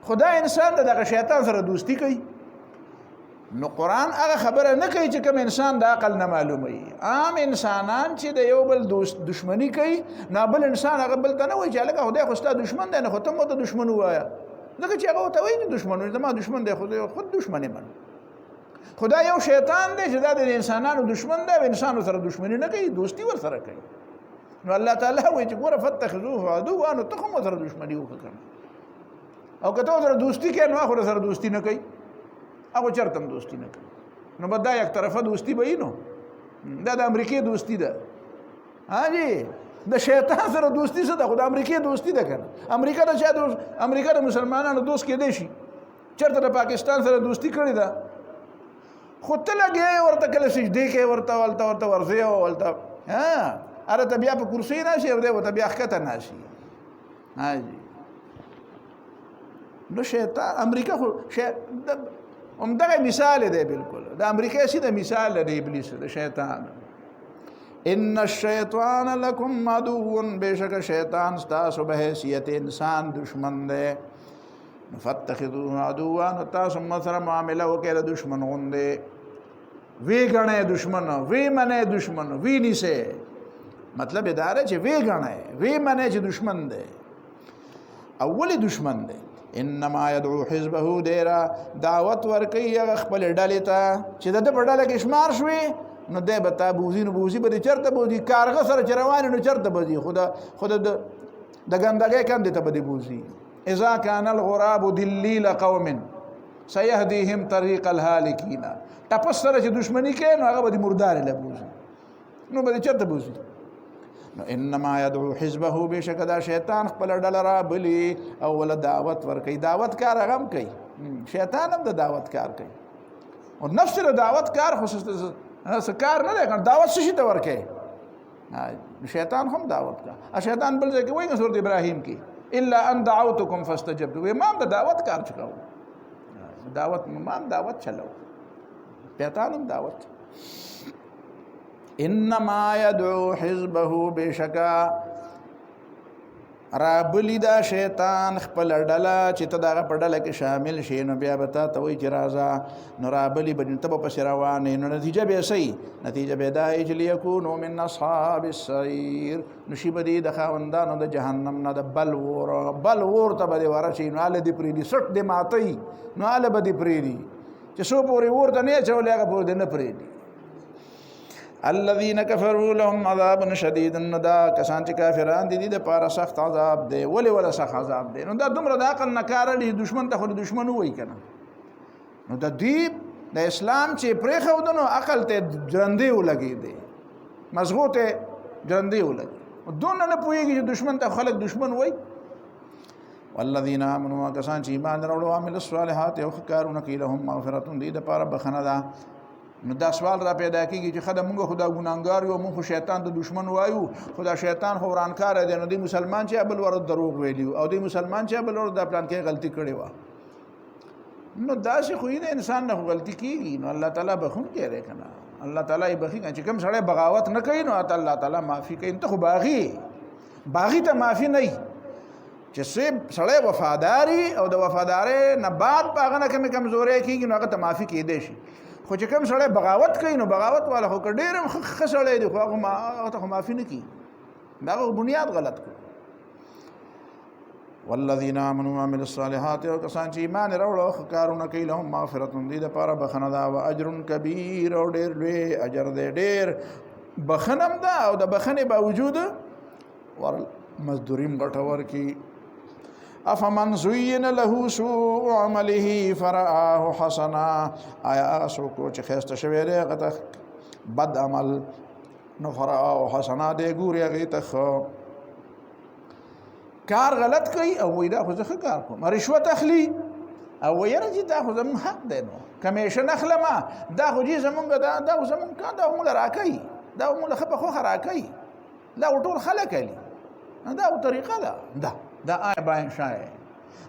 خدا انسان د دغه شیطان سره دوستی کوي نو قرآن هغه خبره نه کوي چې کوم انسان د عقل نه معلوموي عام انسانان چې د یو بل دشمنی کوي نو بل انسان هغه بل ته نه وایي چې هلکه خدای خو ستا دشمن دی نه خو ته مو ته دشمن ووایه ځکه چې هغه ورته وایي چې دشمن وایي زما دشمن دی خود دشمن یم خدا یو شیطان دی چې دا د انسانانو دشمن دی او انسانو سره دشمنی نه کوي دوستی ور سره کوي نو الله تعالی وایي چې ګوره فتخذوه عدوا نو ته هم سره دشمنی وکړه او که ته سره دوستی کوي نو هغه سره دوستی نه کوي هغه چرته هم دوستی نه کوي نو به دا یک طرفه دوستی به نو دا د امریکې دوستی ده جی د شیطان سره دوستی څه ده خو د امریکې دوستی ده کنه امریکا د مسلمانانو دوست کېدی شي چرته د پاکستان سره دوستی کړې ده خو ته لګې ورته کله سجدې کې ورته ورځې او ولته اره ته بیا په کرسۍ ناشي او دی ورته بیا ښکته ناشي جی نو شیطان امریکا خو همدغه مثال دی بالکل د امریکا سیده مثال دی ابلیس د شیطان ان الشیطان لکم عدو بشک شیطان ستاسو به حیثیت انسان دشمن دی فتخذوه عدوا نو تاسو سره معامله وکړئ د دشمن غوندې وی ګڼئ دشمن وی منئ دشمن وی نیسئ مطلب دا دی چې وی ګڼئ وی منئ چې دشمن دی اولی دشمن دی انما يدعو حزبه دیرا دعوت ورکوي هغه خپل ډلې ته چې د ده په ډله کې شمار شوي نو دی به تا بوځي نو بوځي به دې چېرته بوځي کارغه سره چې روان نو چېرته به ځي خو د ګندګۍ کندې ته به دې بوځي اذا كان الغراب دلیل قوم سيهديهم طريق الهالكين ټپس سره چې دشمنی کوي نو هغه به دې مردارې له بوځي نو به دې چېرته بوځي نو انما يدعو حزبه بشک دا شیطان خپل ډله را بلی او ول دعوت ورکوي دعوت کار هغه هم کوي شیطان هم د دعوت کار کوي او نفس د دعوت کار خصوص کار نه دی دعوت څه شي ته ورکوي شیطان هم دعوت کا شیطان بل ځای کې وایي سورۃ ابراهیم کې الا ان دعوتكم فاستجبتم امام د دعوت کار چکاو دعوت امام دعوت چلو شیطان هم دعوت انما يدعو حزبه بشکا را بلی دا شیطان خپل ډله چې ته دغه په ډله کې شامل شې نو بیا به تا ته وایي چې راځه نو را بلی به ته به پسې روان نو نتیجه به یې صحیح نتیجه به یې دا وي چې لیکونو من اصحاب السعیر نو شي به دي د خاوندانو د جهنم نه د بل اور ته به دې ورشي نو هله دې پرېږدي سټ دې ماتوي نو هله به دې پرېږدي چې څو پورې اور ته نه اچولی هغه پورې دې نه پرېږدي الذين كفروا لهم عذاب شديد نو دا کسان چې کافران دي د پاره سخت عذاب دی ولا سخت عذاب دی نو دا دومره د عقل نه کار لري دشمن ته خو دشمن وای کنه نو د دې د اسلام چې پرې خودنو عقل ته جرندې ولګي دي مضغوطه جرندې ولګي دون نه پويږي چې دشمن ته خلق دشمن وای والذین آمنوا کسان چې ایمان وروړو عمل الصالحات او کارونه کوي لهم مغفرت دي د پاره بخنه ده نو دا سوال را پیدا کیږي چې خدای موږ خدا ګناګار یو موږ شیطان د دشمن وایو خدا شیطان خو ورانکار دی نو دی مسلمان چې ابل ور دروغ ویلی او دی مسلمان چې ابل ور د پلان کې غلطي کړې و نو دا شي خو دې انسان نه غلطي کیږي نو الله تعالی بخون کوي کنه الله تعالی بخي چې کوم سړی بغاوت نه کوي نو الله تعالی معافي کوي ته خو باغی ته معافي نه چې سړی وفاداری او د وفادارۍ نه بعد باغ نه کمزوري کیږي نو هغه ته معافي کیدې شي خو چې کوم سړی بغاوت کوي نو بغاوت والا خو ډېر ښه سړی دی خو هغه ته معافي نه کوي دا بنیاد غلط کړ والذین آمنوا وعملوا الصالحات او کسان چې ایمان راوړل کارونه کوي لهم مغفرت دي د پاره بخنه دا او اجر کبیر او ډېر لوی اجر دی ډېر بخنم دا او د بخنه باوجود ور مزدوریم غټور کی افمن زین له سوء عمله فرآه حسنا آیا هغه څوک چې خسته شوی دی هغه بد عمل نو فرآه حسنا دی ګوري هغه ته کار غلط کوي او وای دا خو ځکه کار کوم رشوت اخلي او ویره چې دا خو زموږ حق دی نو کمیشن اخلم دا خو دې زمونږ دا خو زمونږ کار دا موږ راکوي دا موږ خپه خو راکوي دا ټول خلک کوي دا طریقه ده دا آیا باین شای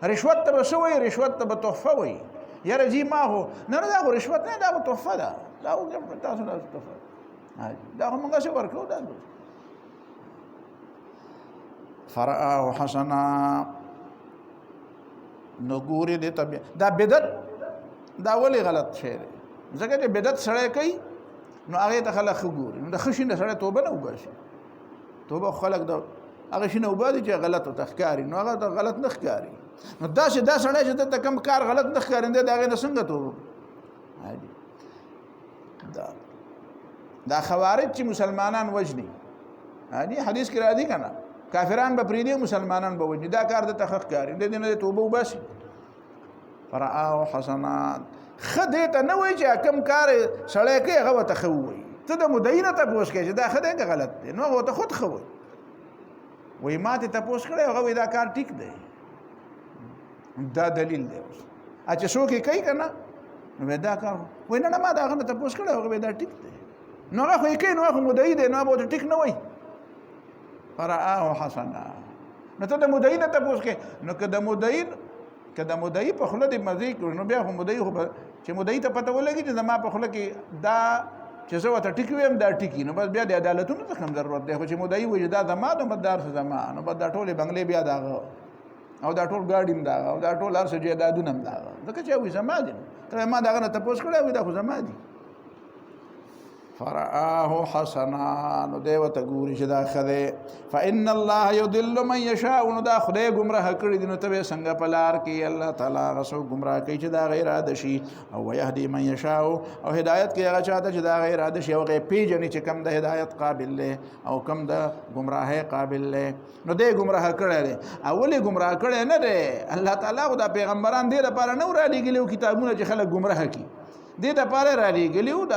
رشوت ته بسوي رشوت ته تحفه وي یاره جی ما هو نه دا خو رشوت نه دا تحفه ده دا تاسو دا تحفه دا هم موږ څه ورکو دا فرآه حسنا نو ګوري د طبيعت دا بدعت دا ولی غلط شی دی ځکه چې بدعت سړی کوي نو هغه ته خلک ګوري نو د خشینه سړی توبه نه وباسي توبه خلک دا هغه شنو وبادي چې غلط او تخکاری نو هغه غلط نه ښکاری نو دا سړی چې ته کم کار غلط نه ښکارنده دا هغه نه څنګه توبه دا خوارج چې مسلمانان وجني حدیث کې راځي کنه کافران به پریدي مسلمانان به وجني دا کار د تخخ کاری د دې نه توبه وباسي فرآه حسنات خدای ته نه وای چې کم کار سړی کوي هغه ته خوي ته د مدینه ته پوښ کې چې دا خدای ته غلط دی نو هغه ته خود خوي وای ماته ته پوښ کړي هغه دا کار ټیک دی دا دلیل دی اچھا څوک کوي کنه نو دا کار وای نه ما دا هغه ته پوښ کړي هغه دا ټیک دی نو هغه کوي نو هغه مدعي دی نو هغه ټیک نه وای فرآه حسنا نو ته د مدعي ته پوښ کې نو که د مدعي په خله دی مزي نو بیا هم مدعي خو چې مدعي ته پته ولګي چې زما په خله کې دا چې زه وته ټیک ویم دا ټیکی نو بس بیا د عدالتونو ته هم ضرورت دی خو چې مدعي وي دا زما د مدار زما نو بس دا ټول بنگلې بیا دا او دا ټول ګاډیم دا او دا ټول هر څه جیدادونه هم دا ځکه چې وي زما دي ته ما دا نه تاسو کړه وي دا خو زما دي فرآه حسنا نو دیو ته ګوري چې دا خده فإن الله يضل من يشاء نو دا خدای گمراه کړی دي نو ته څنګه پلار کې الله تعالی رسو گمراه کوي چې دا غیر عادشي او يهدي من يشاء او هدایت کې هغه چاته چې دا غیر عادشي او غیر پیجنې چې کم د هدایت قابل له او کم د گمراهه قابل له نو دې گمراه کړی دی اولی گمراه کړی نه دی الله تعالی خو د پیغمبران دې لپاره نو را لګیلو کتابونه چې خلک گمراه کی دې لپاره را لګیلو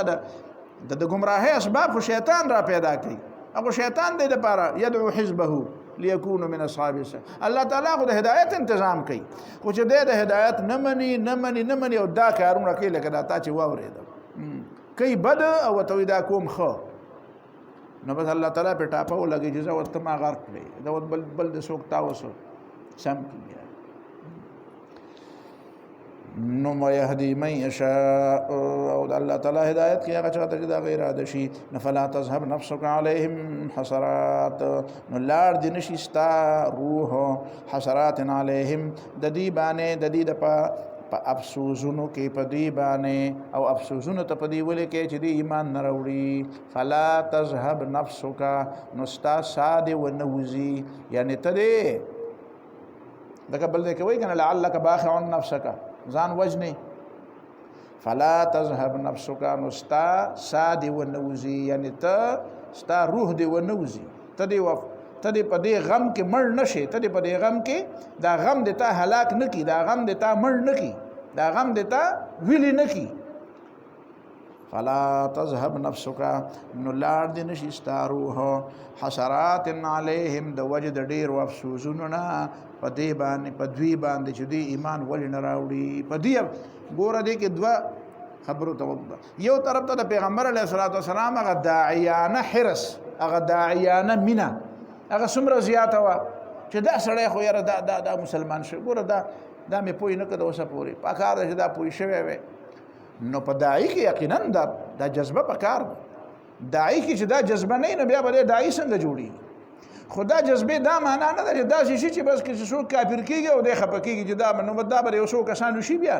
د گمراهی اسباب خو شیطان را پیدا کوي هغه شیطان دې لپاره يدعو حزبه ليكونوا من اصحاب السعير الله تعالی خو د هدایت تنظیم کوي خو چې د هدایت نه مني او دا کارونه کوي لکه دا تا چې واورېد کوي بد او تو دا کوم خو نو بس الله تعالی په ټاپه ولګي چې زه ورته ما غار کړی دا بل د سوک تاسو سم کیږي نو ما يهدي من يشاء او الله تعالی هدایت کی هغه چاته چې دا غیر اراده شي فلا تذهب نفسك عليهم حسرات نو لار دي نشي ستا روح حسرات عليهم د دې باندې د دې په افسوسونو کې په دې باندې او افسوسونو ته په دې ولې کې چې دې ایمان نه راوړي فلا تذهب نفسك نو ستا ساده ونوزي یعنی ته دې دغه بل دې کوي کنه لعلك باخع نفسك ځان وجني فلا تذهب نفسك نستا سادي ونوزي یعنی ته ستا روح دی ونوزي ته دی په دې غم کې مړ نشي ته دی په دې غم کې دا غم د تا هلاک نکي دا غم د تا مړ نکي دا غم د تا ویلی نکي فلا تذهب نفسك نو لار دي نشي ستا روح حسرات عليهم د وجد ډیر و افسوسونه په دې باندې په دوی باندې چې دی ایمان ولې نه راوړي په دې ګوره دې کې دوا خبرو ته یو طرف ته د پیغمبر علیه الصلاۃ والسلام هغه داعیانه حرس هغه داعیانه مینا هغه څومره زیاته وا چې دا سړی خو یاره دا مسلمان شو ګوره دا مې پوی نه کړ اوسه پورې پکار ده چې دا پوی شوی وي نو په داعی کې یقینا دا جذبه پکار داعی کې چې دا جذبه نه نو بیا به داعی څنګه جوړي خدا جذبه دا معنا نه ده چې دا شي چې بس کې څوک کافر کیږي او د خپکیږي چې دا نو دا به یو څو کسان شي بیا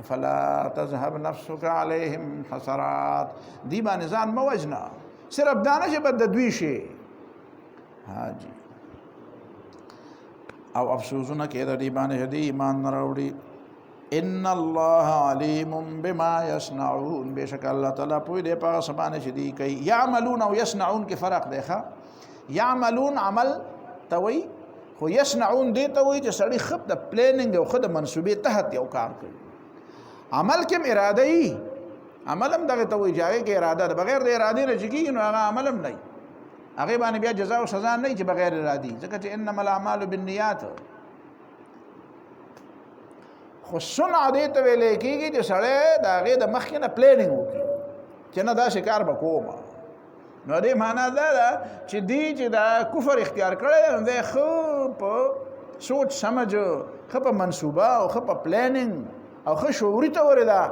فلا تذهب نفسك عليهم حسرات دی باندې ځان موجنا صرف دانه چې بد دوی شي حاجی او افسوسونه کې د دی باندې دی ایمان نه راوړي ان الله علیم بما يصنعون بشک الله تعالی په دې په سبانه چې دی کوي يعملون او يصنعون کې فرق دی ښا يعملون عمل توي خو يصنعون دی توي چې سړی خپ د پلانینګ او خود منسوبې تحت یو کار کوي عمل کې اراده ای عمل هم دغه توي جاي کې اراده ده بغیر د اراده نه چګي نو هغه عمل هم نه هغه باندې بیا جزاء او سزا نه چې بغیر ارادي ځکه چې انما الاعمال بالنیات خو صنع دې ته ویل کېږي چې سړی د هغې د مخکې نه پلانینګ وکړي چې نه دا شکار به کوم نو دې معنا دا ده چې دی چې دا کفر اختیار کړی نو دی ښه په سوچ سمجھ ښه په منصوبه او ښه په پلانینګ او ښه شعوري طور دا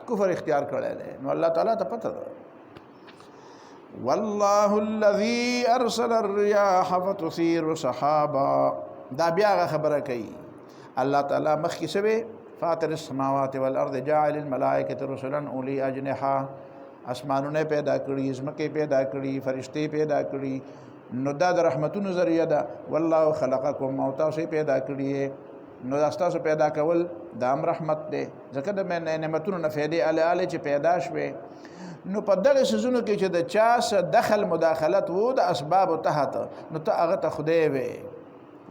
کفر اختیار کړی دی نو الله تعالی ته پته ده والله الذي ارسل الرياح فتثير سحابا دا بیا خبره کوي الله تعالی مخکې سوی فاطر السماوات والارض جاعل الملائکه رسلا اولی اجنحه اسمانونه پیدا کړي زمکه پیدا کړي فرشتي پیدا کړي نو دا د رحمتونو ذریعہ ده والله خلقکم او تاسو پیدا کړي نو تاسو پیدا کول د ام رحمت ده ځکه د نعمتونو نه فائدې اله چې پیدا شوه نو په دغه سيزونو کې چې د چا سره دخل مداخلت وو د اسباب تحت نو ته هغه ته خدای وي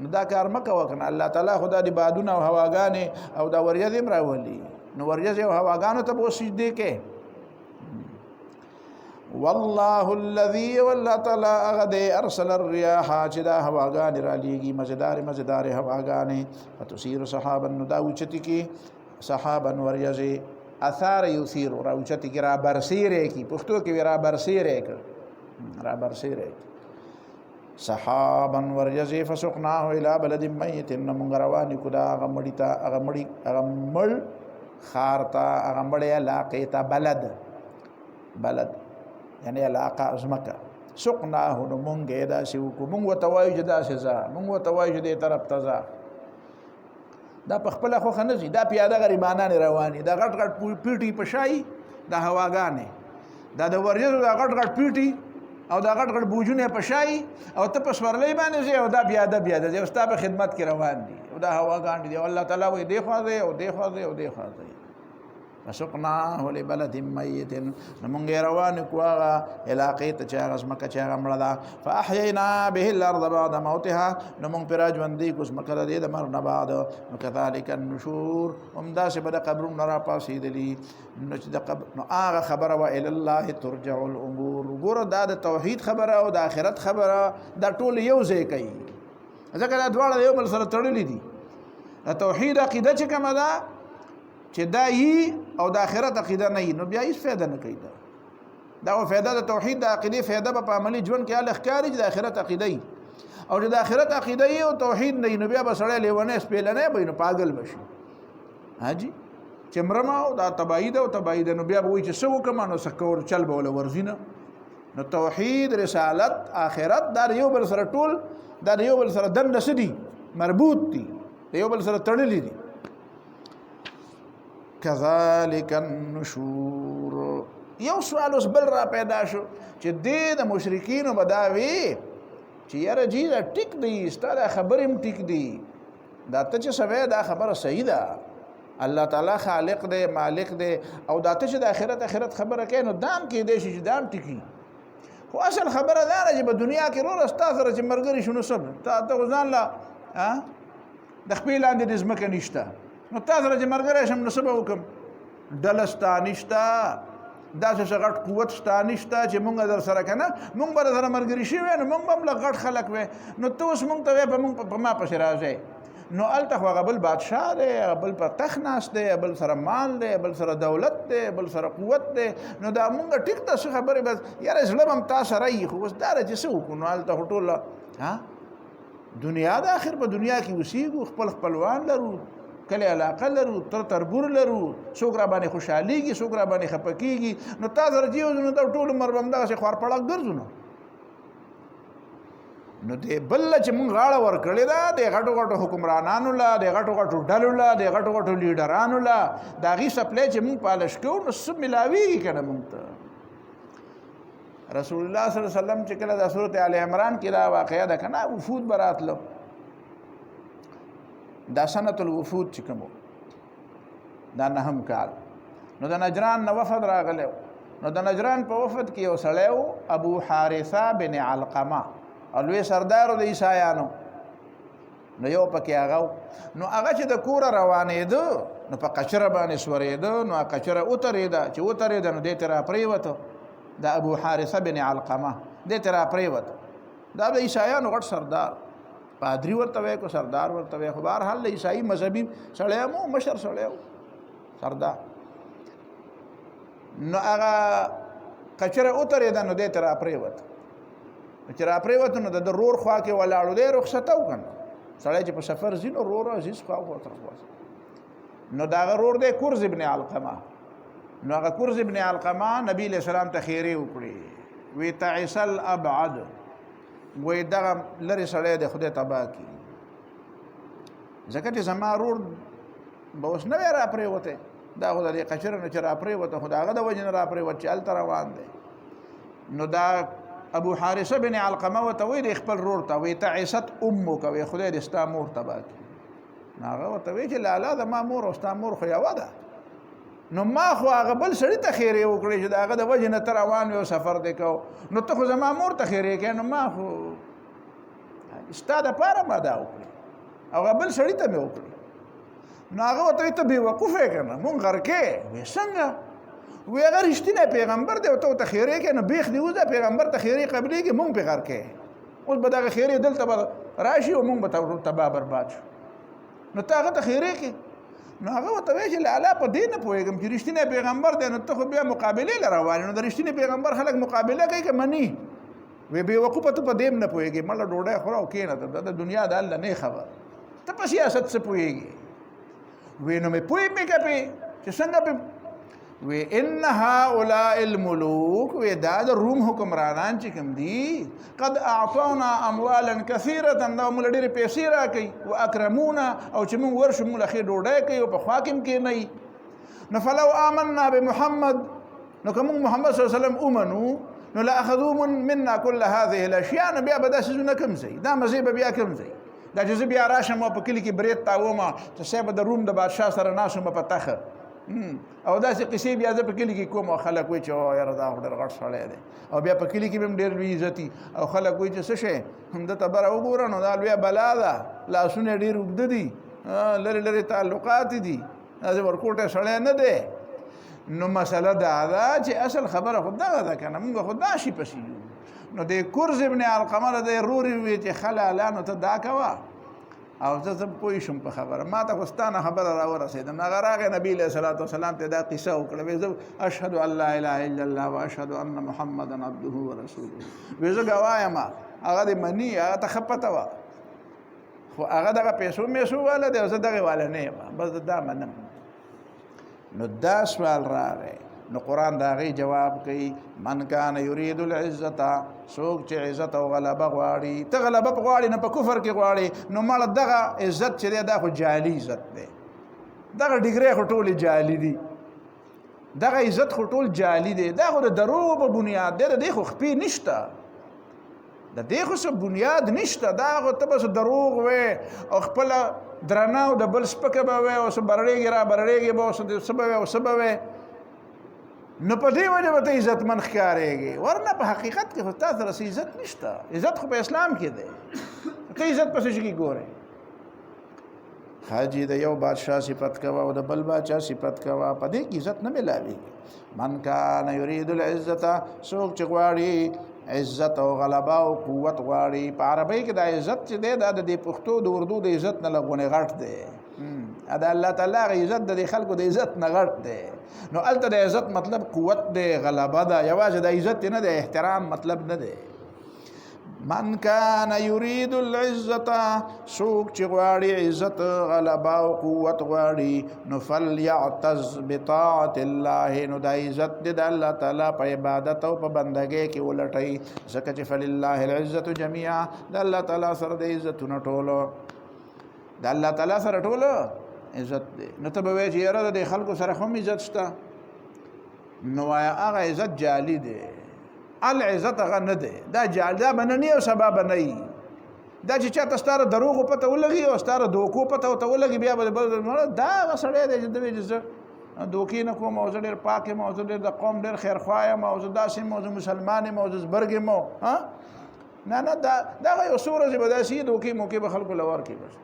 نو دا کار مکه وکنه الله تعالی خدا دی بادونه او هواګانې او دا وریځ هم راولي نو وریځ او هواګانو ته به سجدي کې والله الذي والله تعالی غد ارسل الرياح چې دا هواګانې را لېږي مزدار هواګانې فتثير سحابا نو دا اوچتي کې سحابا وریځ اثار یثیر را اوچتي کې را برسیره کې پښتو کې را برسیره کې را برسیره سحابا ورجزي فسقناه الى بلد ميت منغروان کدا غمړیتا غمړ خارتا غمړی علاقه تا بلد یعنی علاقه ازمکه سقناه نو مونږه دا شی کو مونږ وتوایو جدا سزا مونږ وتوایو دې طرف تزا دا په خپل خو خنځي دا پیاده غریبانان رواني دا غټ پیټي پشای دا هواګانې دا د ورجو دا غټ پیټي او دا غټ بوجونه پشای او ته په سورلې باندې زی او دا بیا د زی استاد په خدمت کې روان دي او دا هواګان دي الله تعالی وې دی خو دی او دی خو دی فسقناه لبلد ميت نمونږ روان کوه علاقې ته چې هغه ځمکه چې هغه مړه ده فاحيينا به الارض بعد موتها نمونږ پر ژوندۍ کوس مکه دې د مرګ نه بعد نو كذلك النشور همدا چې به د قبرونو را پاسېدلي نو چې د قبر نو هغه خبره و الى الله ترجع الامور ګوره دا د توحید خبره او د آخرت خبره دا ټول یو ځای کوي ځکه دا دواړه یو بل سره تړلي دي د توحید عقیده چې کومه ده چې دا یي او د آخرت عقیده نه نو بیا هیڅ فایده نه کوي دا فایده د توحید د عقیده فایده په عملی ژوند کې ال اخکاری د آخرت عقیده او د آخرت عقیده او توحید نه نو بیا بسړی لیونه سپیلنه به نو پاگل بشي حاجی چې مرما او دا تبعید او تبعید نو بیا به وایي چې څه وکړم نو څه کور چل به ولا ورځي نه. نو توحید رسالت آخرت دا یو بل سره ټول دا یو بل سره دنده څه دي مربوط دي یو بل سره تړلي دي. کذالک النشور. یو سوال اوس بل را پیدا شو چې د مشرکینو بداوي چې یاره جی دا ټیک دی ستا دا خبرې هم ټیک دی دا ته چې سوی دا خبره صحیح ده الله تعالی خالق دی مالک دی او دا ته چې د آخرت خبره کوي نو دام کې دی چې دام ټیکي. خو اصل خبره دا ده چې په دنیا کې رور ستا سره چې ملګري شو نو سب ته ځان لا د خپل لاندې د ځمکه نشته نو تا سره چې ملګری شم نو څه به وکړم ډله ستا نشته داسې څه غټ قوت ستا نشته چې مونږ در سره که نه مونږ به سره ملګري شوي نو مونږ به هم لږ غټ خلک وی نو ته اوس مونږ ته وی په ما پسې راځئ نو هلته خو هغه بل بادشاه دی هغه بل په تخت ناست دی بل سره مال دی بل سره دولت دی بل سره قوت دی نو دا مونږ ټیک ده څه خبرې بس یاره زړه به هم تا سره وي خو اوس دا ده چې څه وکړو نو هلته خو ټوله دنیا د آخر په دنیا کې اوسېږو خپل خپلوان لرو کله علاقه لرو تربور لرو څوک را باندې خوشحالېږي څوک را باندې خفه کېږي نو تا سره چې یو نو دا ټول عمر به همدغسې خوارپړک ګرځو نو دې بل چې مونږ غاړه ورکړې ده د غټو غټو حکمرانانو له د غټو غټو ډلو له د غټو غټو لیډرانو له د هغې سپلی چې مونږ پالش کوو نو څه میلاوېږي که نه مونږ ته. رسول الله صلی الله علیه وسلم چې کله د سورت آل عمران کې دا واقعه ده که نه وفود به راتلو دا سنت الوفود چې کوم دا نهم کال نو د نجران نه وفد راغلی نو د نجران په وفد کې یو سړی و ابو حارثه بن علقمه او لوی سردار د عیسایانو نو یو پکې هغه نو هغه چې د کوره روانېده نو په قچره باندې سورېده نو قچره وترېده چې وترېده نو دې ته را پرېوته د ابو حارثه بن علقمه دې ته را پرېوته دا د عیسایانو غټ سردار پادری ورته وی کو سردار ورته وی خو بهرحال د عیسائی مذهبي سړی مو مشر سړی سردار نو هغه کچره اترېده نو دې ته را پرېوته چې را پرېوته نو د رور خوا کې ولاړو دی رخصته وکړه سړی چې په سفر ځي نو رور عزیز خوا نو د هغه رور دی کرز ابن علقمه نو هغه کرز ابن علقمه نبی علیہ السلام ته خیرې وکړي وی تعس الابعد وی دغه لرې سړی دی خدای تباه کړي ځکه چې زما رور به اوس نه وی را پرېوتی دا خو د دې قچره نه چې را پرېوته خو د هغه د وجې نه را پرېوت چې هلته روان دی نو دا ابو حارثه بن علقمه ورته وی د خپل رور ته وی تعست امک وی خدای دې ستا مور تباه کړي نو هغه ورته وی چې لالا زما مور او ستا مور خو یوه ده نو ما خو هغه بل سړي ته خیرې وکړې چې د هغه د وجې نه ته روان وي او سفر دی کو نو ته خو زما مور ته خیرې کوې نو ما خو ستا دپاره ما دا وکړې او هغه بل سړي ته مې وکړې نو هغه ورته وایي ته بېوقوفه یې که نه مونږ غرقې وی څنګه وی هغه رښتینی پیغمبر دی او ته ورته خیرې کوې نو بیخ دې وځه پیغمبر ته خیرې قبلېږي مونږ پې غرقې اوس به دغه خیرې دلته به راشي او مونږ به تباه برباد شو نو ته هغه ته خیرې کوې نو هغه ورته وایي چې لالا په دې نه پوهېږم چې رښتینی پیغمبر دی نو ته خو بیا مقابلې له روان نو د رښتینی پیغمبر خلک مقابله کوي که مني وی بېوقوفه ته په دې هم نه پوهېږې مړه ډوډۍ خوره او کښېنه ته د دنیا د الله نه خبر ته په سیاست څه پوهېږې وی نو مې پوه مې که پې چې څنګه پې وی ان هؤلاء الملوک وی دا د روم حکمرانان چې کوم دي قد اعطونا اموالا كثيره دا موږ ډېرې پیسې راکوي واکرمونا او چې موږ ورشو موږ له ښې ډوډۍ کوي او په خوا کې هم کښېنئ نو فلو آمنا بمحمد نو که موږ محمد صلی الله علیه وسلم ومنو نو لاخذوا منا كل هذه الاشیاء نو بیا به دا څیزونه کوم ځای دا مزې به بیا کوم ځای دا چې زه بیا راشم او په کلي کې برید تاومه چې صاحب د روم د بادشاه سره ناست وم په تخه او داسې قصې بیا زه په کلي کې کوم او خلک وایي چې او یاره دا خو ډېر غټ سړی دی او بیا په کلي کې به هم ډېر لوی عزتي او خلک وایي چې څه شی همدته بره وګوره نو دا لویه بلا ده لاسونه ډېر اوږده دي لرې لرې تعلقات دي داسې ورکوټی سړی نه دی نو مسله دا ده چې اصل خبره خو دغه ده که نه مونږ خو دا شي پسې یو نو د کرز ابن علقمه د رورې وی چې خلالا نو ته دا کوه او زه پوه شم په خبره ما ته خو ستا نه خبره راورسېدم هغه راغی نبي علیه صلات وسلام ته دا قصه وکړه وی زه اشهد ان لا اله الا الله واشهد ان محمدا عبده ورسوله وی زه ګواه یم هغه دې مني هغه ته ښه پته وه خو هغه دغه پیسو میسو والا دی او زه دغې والا نه یم بس دا منم نو دا سوال راغی نو قرآن دا غي جواب کوي من کان یرید العزت څوک چې عزت او غلبه غواړي ته غلبه غواړي نه په کفر کې غواړي نو مړ دغه عزت چې دا خو جعلی عزت دی دغه ډیګری خو ټول جعلی دي دغه عزت خو ټول جعلی دی دا خو د دروغ په بنیاد دی د خو خپې نشته د دې خو څه بنیاد نشته دا خو ته بس دروغ وې او خپل درنه او د بل سپکه به وې او څه برړېږي را برړېږي به او څه سبب او سبب نو په دې وجه به ته عزتمن ښکارېږي ورنه په حقیقت کې خو تا سره عزت نشته عزت خو په اسلام کې دی ته عزت پسې کې ګورې حاجی د یو بادشاہ صفت کوا او د بل بادشاہ صفت کوا په دې کې عزت نه ملاويږي من کان یرید العزت څوک چې غواړي عزت او غلبه او قوت غواړي په عربی کې د عزت چې دی دا د پښتو د اردو د عزت نه لګونه غټ دی دا الله تعالی غ عزت د خلکو د عزت نه غټ دی نو الته د عزت مطلب قوت دی غلبه ده یوازې د عزت نه د احترام مطلب نه دی من کان یرید العزت څوک چې غواړي عزت غلبه او قوت غواړي نو فلیعتز بطاعت الله نو د عزت د الله تعالی په عبادت او په بندګۍ کې ولټي ځکه چې فلله العزت جميعا د الله تعالی سره د عزتونه ټولو د الله تعالی سره ټولو عزت دی نو ته به وایې چې یاره د خلکو سره هم عزت شته نو وایه هغه عزت جعلي دی العزت هغه نه دی دا جعلي دا به نه نی او سبا به نه دا چې چاته ستاره دروغو پته ولګي او ستاره دوکو پته ورته ولګي بیا به دا هغه سړی دی چې دوی چې زه دوکې نه کوم او زه ډېر پاک یم او زه ډېر د قوم ډېر خیرخواه یم او زه داسې یم او زه مسلمان یم او زه زبرګ یم نه دا یو څو ورځې به داسې دوکې موکې به خلکو له ورکړي بس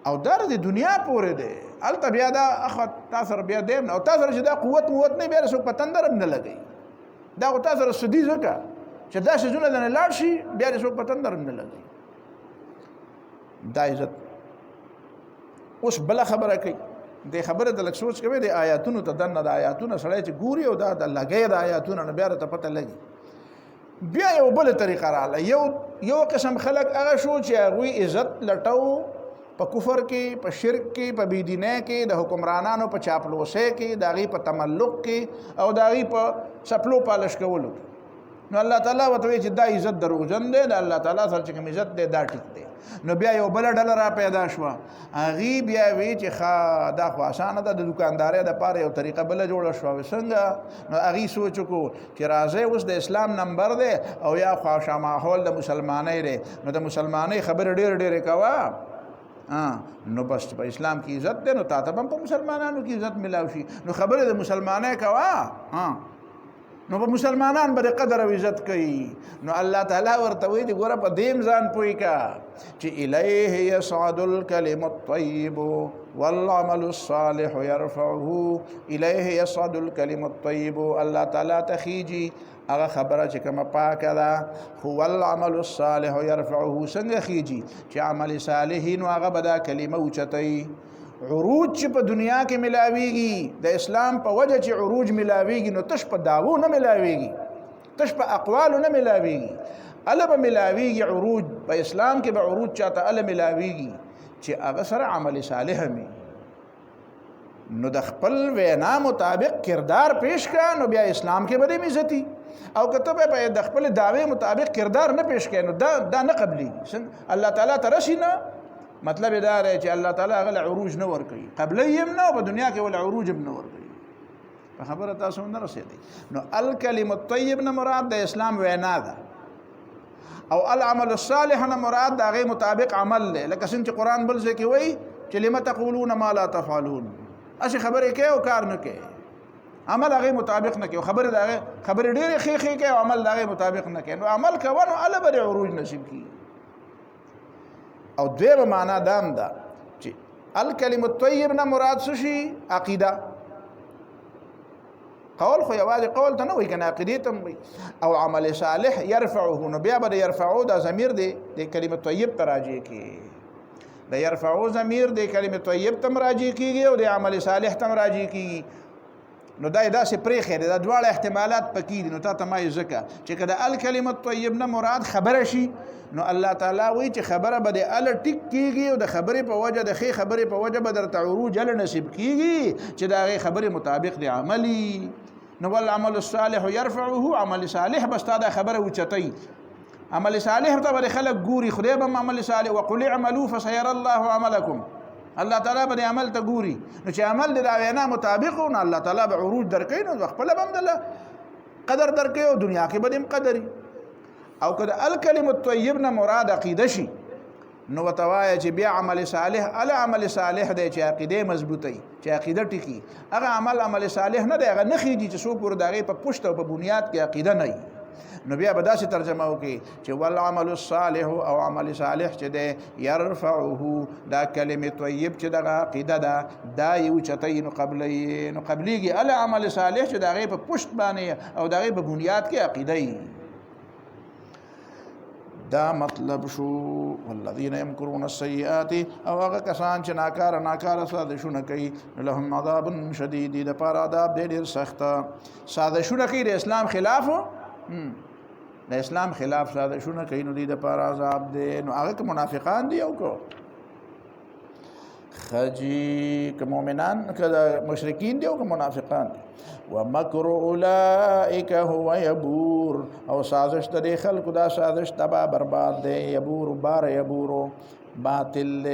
او در د دنیا پورې دی هلته بیا دا اخ تا سره بیا دی او تا سره چې دا قوت موت نه بیا څوک په تندر هم نه لګوي دا خو تا سره سدي ځکه چې دا څیزونه دنه لاړ شي بیا څوک په تندر هم نه لګوي دا عزت اوس بله خبره کوي د خبره د لږ سوچ کوي د آیاتونو ته دننه د آیاتونه سړی چې ګوري او دا د لګۍ د آیاتونه نه بیا ته پته لګي بیا یو بله طریقه راغله یو قسم خلک هغه شو چې هغوی عزت لټو په کفر کې په شرک کې په بيدینۍ کې د حکمرانانو په چاپلوسۍ کې د هغې په تملق کې او د هغې په سپلو پالش کولو نو الله تعالی ورته وایي چې دا عزت دروغجن دی د الله تعالی سره چې کوم عزت دی دا ټیک دی نو بیا یو بله ډله را پیدا شوه هغې بیا وی چې ښه دا خو اسانه ده د دوکاندارۍ دپاره یو طریقه بله جوړه شوه څنګه نو هغې سوچ وکړو چې راځئ اوس د اسلام نمبر دی او یا خواشه ماحول د مسلمانۍ دی نو د مسلمانۍ خبرې ډېرې کوه نو بس په اسلام کې عزت دی نو تا ته هم په مسلمانانو کې عزت ملاو شي نو خبره د مسلمانۍ کوه نو په مسلمانان به قدر او عزت کوي نو الله تعالی ورته وایي ګوره په دې ځان پوي کا چې الیه یصعد الکلم الطیب والعمل الصالح يرفعه الیه یصعد الکلم الطیب الله تعالی تخیجی هغه خبره چې کومه پاکه ده هو العمل الصالح يرفعه څنګه خیجی چې عمل صالح نو هغه به دا کلمه اوچتوي عروج چې په دنیا کې ملاويږي د اسلام په وجه چې عروج ملاويږي نو تش په داوو نه ملاويږي تش په اقوال نه ملاويږي اله به ملاويږي عروج په اسلام کې به عروج چاته اله ملاويږي چې هغه سره عمل صالح می نو د خپل وینا مطابق کردار پیش کړه نو بیا اسلام کې به دې عزتي او کته به د خپل دعوی مطابق کردار نه پیش کړي نو دا نه قبلي الله تعالی ترشینا مطلب دا دی چې الله تعالی هغه عروج نه ورکوي قبلي هم نه په دنیا کې ول عروج هم نه ورکوي په خبره تاسو نه رسېدي نو الکلم الطیب نه مراد د اسلام وینا ده او العمل الصالح نه مراد د هغه مطابق عمل له لکه څنګه چې قران بل ځای کې وایي چې لم تقولون ما لا تفعلون اسی خبره کوي او کار نه کوي عمل هغه مطابق نه کوي خبره دغه خبره ډېر خېخې کوي او عمل دغه مطابق نه کوي نو عمل کوي نو الله بر عروج نصیب کی او دویمه معنا دام ده چې الکلم الطیب نه مراد څه شي عقیده قول خو یوازې قول ته نه وایي کنه عقیده ته وایي او عمل صالح يرفعه نو بیا به يرفعو دا ضمیر دی د کلمه طیب ته راجع کیږي د يرفعو ضمیر د کلمه طیب ته راجع کیږي او د عمل صالح ته راجع کیږي نو دا داسې پرېښی دی دا دواړه احتمالات پکې دي نو تا ته ما یې ځکه چې که د الکلمه الطیب نه مراد خبره شي نو الله تعالی وایي چې خبره به د ټیک کېږي او د خبرې په وجه د ښې خبرې په وجه به درته عروج نصیب کېږي چې د هغې خبرې مطابق د عملي نو والعمل الصالح يرفعه عمل صالح به ستا دا خبره اوچتوي عمل صالح ته به خلک ګوري خدای به عمل صالح وقل اعملوا فسيرى الله عملكم الله تعالی به عمل ته ګوري نو چې عمل د وینا مطابق نو الله تعالی به عروج درکوي نو خپل به هم قدر درکوي او دنیا کې به هم قدري او که د الکلم الطیب نه مراد عقیده شي نو ورته وایه چې بیا عمل صالح عمل صالح دی چې عقیده مضبوطوي چې عقیده ټیکي هغه عمل صالح نه دی هغه نه خیږي چې څوک ورته د هغې په پشت او په بنیاد کې عقیده نه وي نو بیا به داسې ترجمه وکړي چې والعمل الصالح او عمل صالح چې دی یرفعه دا کلمې طیب چې دغه عقیده ده دا یې اوچتوي نو قبلیږي عمل صالح چې د هغې په پشت باندې او د هغې په بنیاد کې عقیده وي دا مطلب شو والذین یمکرون السیئات او هغه کسان چې ناکاره سازشونه کوي لهم عذاب شدید د پاره عذاب ډېر سخت سازشونه کوي د اسلام خلاف د اسلام خلاف سازشونه کوي نو د پاره عذاب دی نو هغه منافقان دي او کو خجی که مؤمنان که مشرکین دی او که منافقان دی ومکر اولئک هو یبور او سازش د خلکو دا سازش تبا برباد دی یبور بار یبور باطل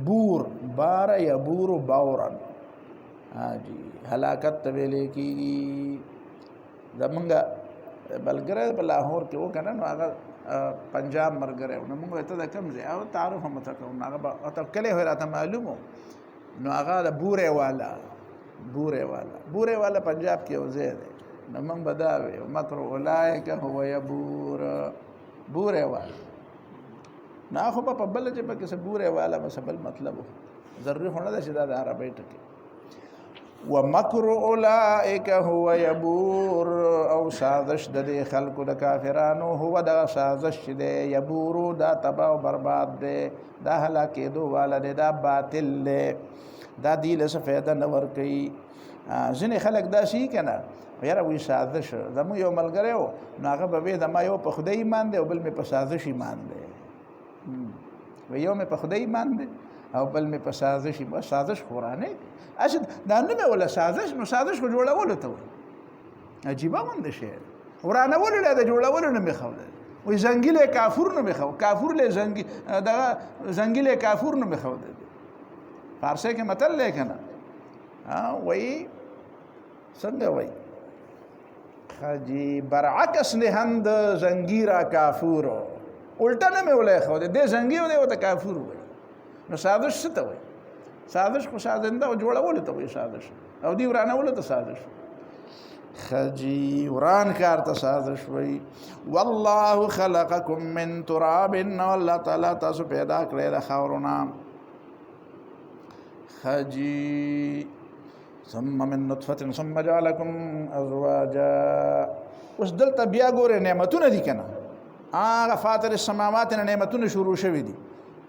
بور بار یبور باورن جی هلاکت ویلې کی زمونږ بلګره په لاهور کې وکنه نو هغه پنجاب مرګره نو موږ ته د کم ځای او تعارف هم تکو هغه او کله راته معلومو نو هغه د بوره والا پنجاب کې وځي نو موږ بداوي مکر اولایک هو یبور بوره والا نه خو په بل چې په کې بوره والا مسبل مطلب ضروري هونه ده چې دا د عربی ټکی ومکر اولئک هو یبور او سازش د خلکو د کافرانو هو د سازش دی یبور دا تباہ و برباد دی دا هلاکېدو والا دی دا باطل دی دا دی له څه فایده نه ورکوي ځینې خلک داسې که نه یاره وایي سازش زموږ یو ملګری و نو هغه به وایي زما یو په خدای ایمان دی او بل مې په سازش ایمان دی یو مې په خدای ایمان دی او بل مې په سازش سازش خورانه اصل دا نه مې ولا سازش نو سازش خو جوړولو ته وایي عجیبه غونډه شی ورانولو له د جوړولو نه مې ښوده وایي زنګیلی کافور نه مې ښوده کافور له دغه زنګیلی کافور نه مې ښوده فارسی کې متل دی که نه وایي څنګه وایي خجی برعکس نهند زنګیرا کافورو الټه نه مې ولا ښوده دی زنګي و دی ورته کافور وایي نو سازش څه ته وایي سازش خو سازنده او جوړولو ته وایي سازش او دی ورانولو ته سازش خجی وران کار ته سازش وایي والله خلقکم من تراب الله تعالی تاسو پیدا کړی د خاورو نه خجی ثم من نطفة ثم جعلکم ازواجا اوس دلته بیا ګورې نعمتونه دي که نه هغه فاطر السماوات نه نعمتونه شروع شوي دي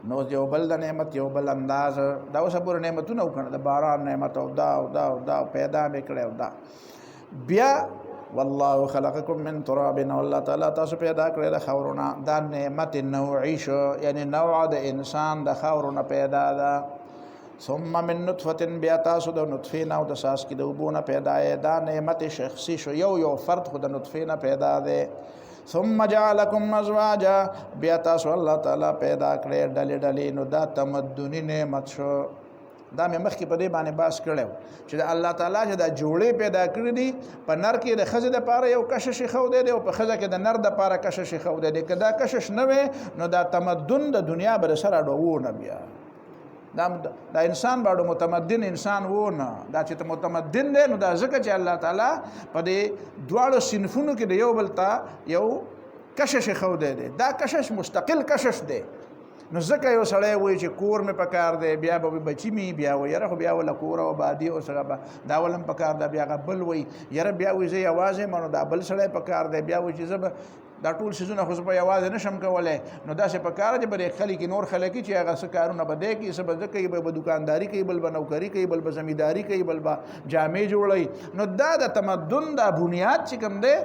نو یو بل د نعمت یو بل انداز دا اوس پورې نعمتونه وکړه د باران نعمت او دا پیدا مې کړی او دا بیا والله خلقکم من تراب الله تعالی تاسو پیدا کړی د خاورو نه دا نعمت نوعی شو یعنی نوع د انسان د خاورو نه پیدا ده ثم من نطفه بیا تاسو د نطفې نه او د ساس کې د اوبو نه پیدا یې دا نعمت شخصي شو یو فرد خو د نطفې نه پیدا دی ثم جعلکم ازواجا بیا تاسو الله تعالی پیدا کړی ډلې نو دا تمدنی نعمت شو دا مې مخکې په دې باندې باس کړی چې د الله تعالی چې دا جوړې پیدا کړي دي په نر کې د ښځې دپاره یو کشش ښودی دی او په ښځه کې د نر دپاره کشش ښودی دی که دا کشش نه وی نو دا تمدن د دنیا به د سره ډوو نه بیا دا انسان باندې متمدن انسان و نه دا چې متمدن دی نو دا ځکه چې الله تعالی په دې دواړو صنفونو کې د یو بل ته یو کشش ښودی دی دا کشش مستقل کشش دی نو ځکه یو سړی وایي چې کور مې پکار دی بیا به بچي مې بیا وایي یاره خو بیا وله کور او آبادي او سره به دا ولم پکار ده بیا هغه بل وایي یاره بیا وایي زه یوازې یم نو دا بل سړی پکار دی بیا وایي چې زه به دا ټول سيزونه خو په یوازې نشم کولای نو داسې په کار چې بلې خلک نور خلک چې هغه څه کارونه به دی کوي څه به زه کوي به دکانداري کوي بل به نوکري کوي بل به زمینداري کوي بل به جامې جوړوي نو دا د تمدن دا بنیاد چې کوم دی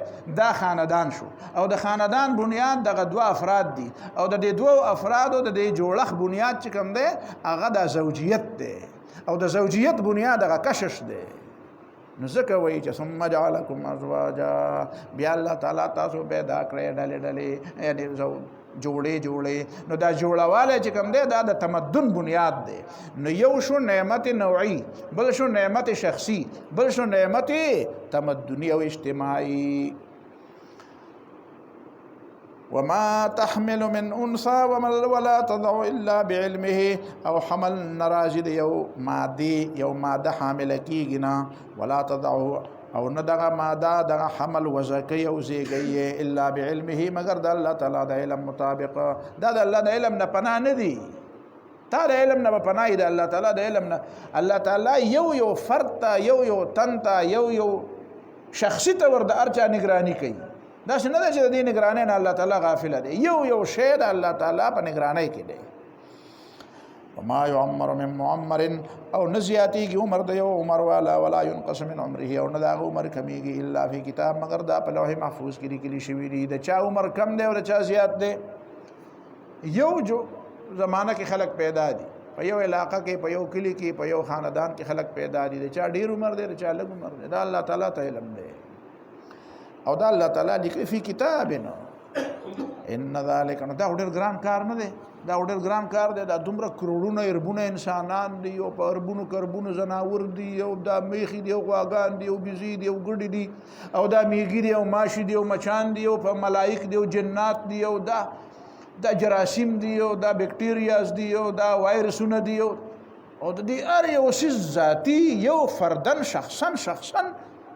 دا خاندان شو او د خاندان بنیاد دغه دوه افراد دي او د دې دوه افرادو د دې جوړښت بنیاد چې کوم دی هغه د زوجیت دی او د زوجیت بنیاد هغه کشش دی نو ځکه وایي چې ثم جعلکم ازواجا بیا الله تعالی تاسو پیدا کړی ډلې ډلې یعنی جوړې نو دا جوړوالی چې کوم دی دا د تمدن بنیاد دی نو یو شو نعمت نوعی بل شو نعمت شخصی بل شو نعمت تمدنی او اجتماعی وما تحمل من انثى ولا تضع الا بعلمه او حمل نراجد یو ماده حامل کیږي نه ولا تضع او نه دغه ماده دغه حمل وزکه او زیږي الا بعلمه مگر د الله تعالی د علم مطابق دا د الله د علم نه پناه نه دی تا د علم نه پناه دی الله تعالی د علم نه الله تعالی یو فرد ته یو تن ته یو شخصي ته ور د ارچا نگرانی کوي دا څنګه ده چې د دې نگرانی نه الله تعالی غافل دی یو شی د الله تعالی په نگرانی کې دی وما يعمر من معمر او نزياتي کی عمر د یو عمر والا ولا ينقص من عمره او نه دا عمر کمیږي الا فی کتاب مگر دا په لوح محفوظ کې لیکل شوی دی د چا عمر کم دی او د چا زیات دی یو جو زمانہ کې خلق پیدا دي په یو علاقه کې په یو کلی کې په یو خاندان کې خلق پیدا دي د چا ډیر عمر دی د چا لږ عمر دی دا الله تعالی ته علم دی او دا الله تعالی لیکي فی کتابنا ان ذلک نو دا ډېر ګران کار نه دی دا ډېر ګران کار دی دا دومره کروڑونه اربونه انسانان دی او په اربونو کربونو زناور دی او دا میخي دی او غواګان دی او بيزي دی او ګډي دی او دا میګي دی او ماشي دی او مچان دی او په ملائک دی او جنات دی او دا جراثیم دی او دا بکټیریاز دی او دا وایرسونه دی او د دې ار یو شی ذاتی یو فردن شخصا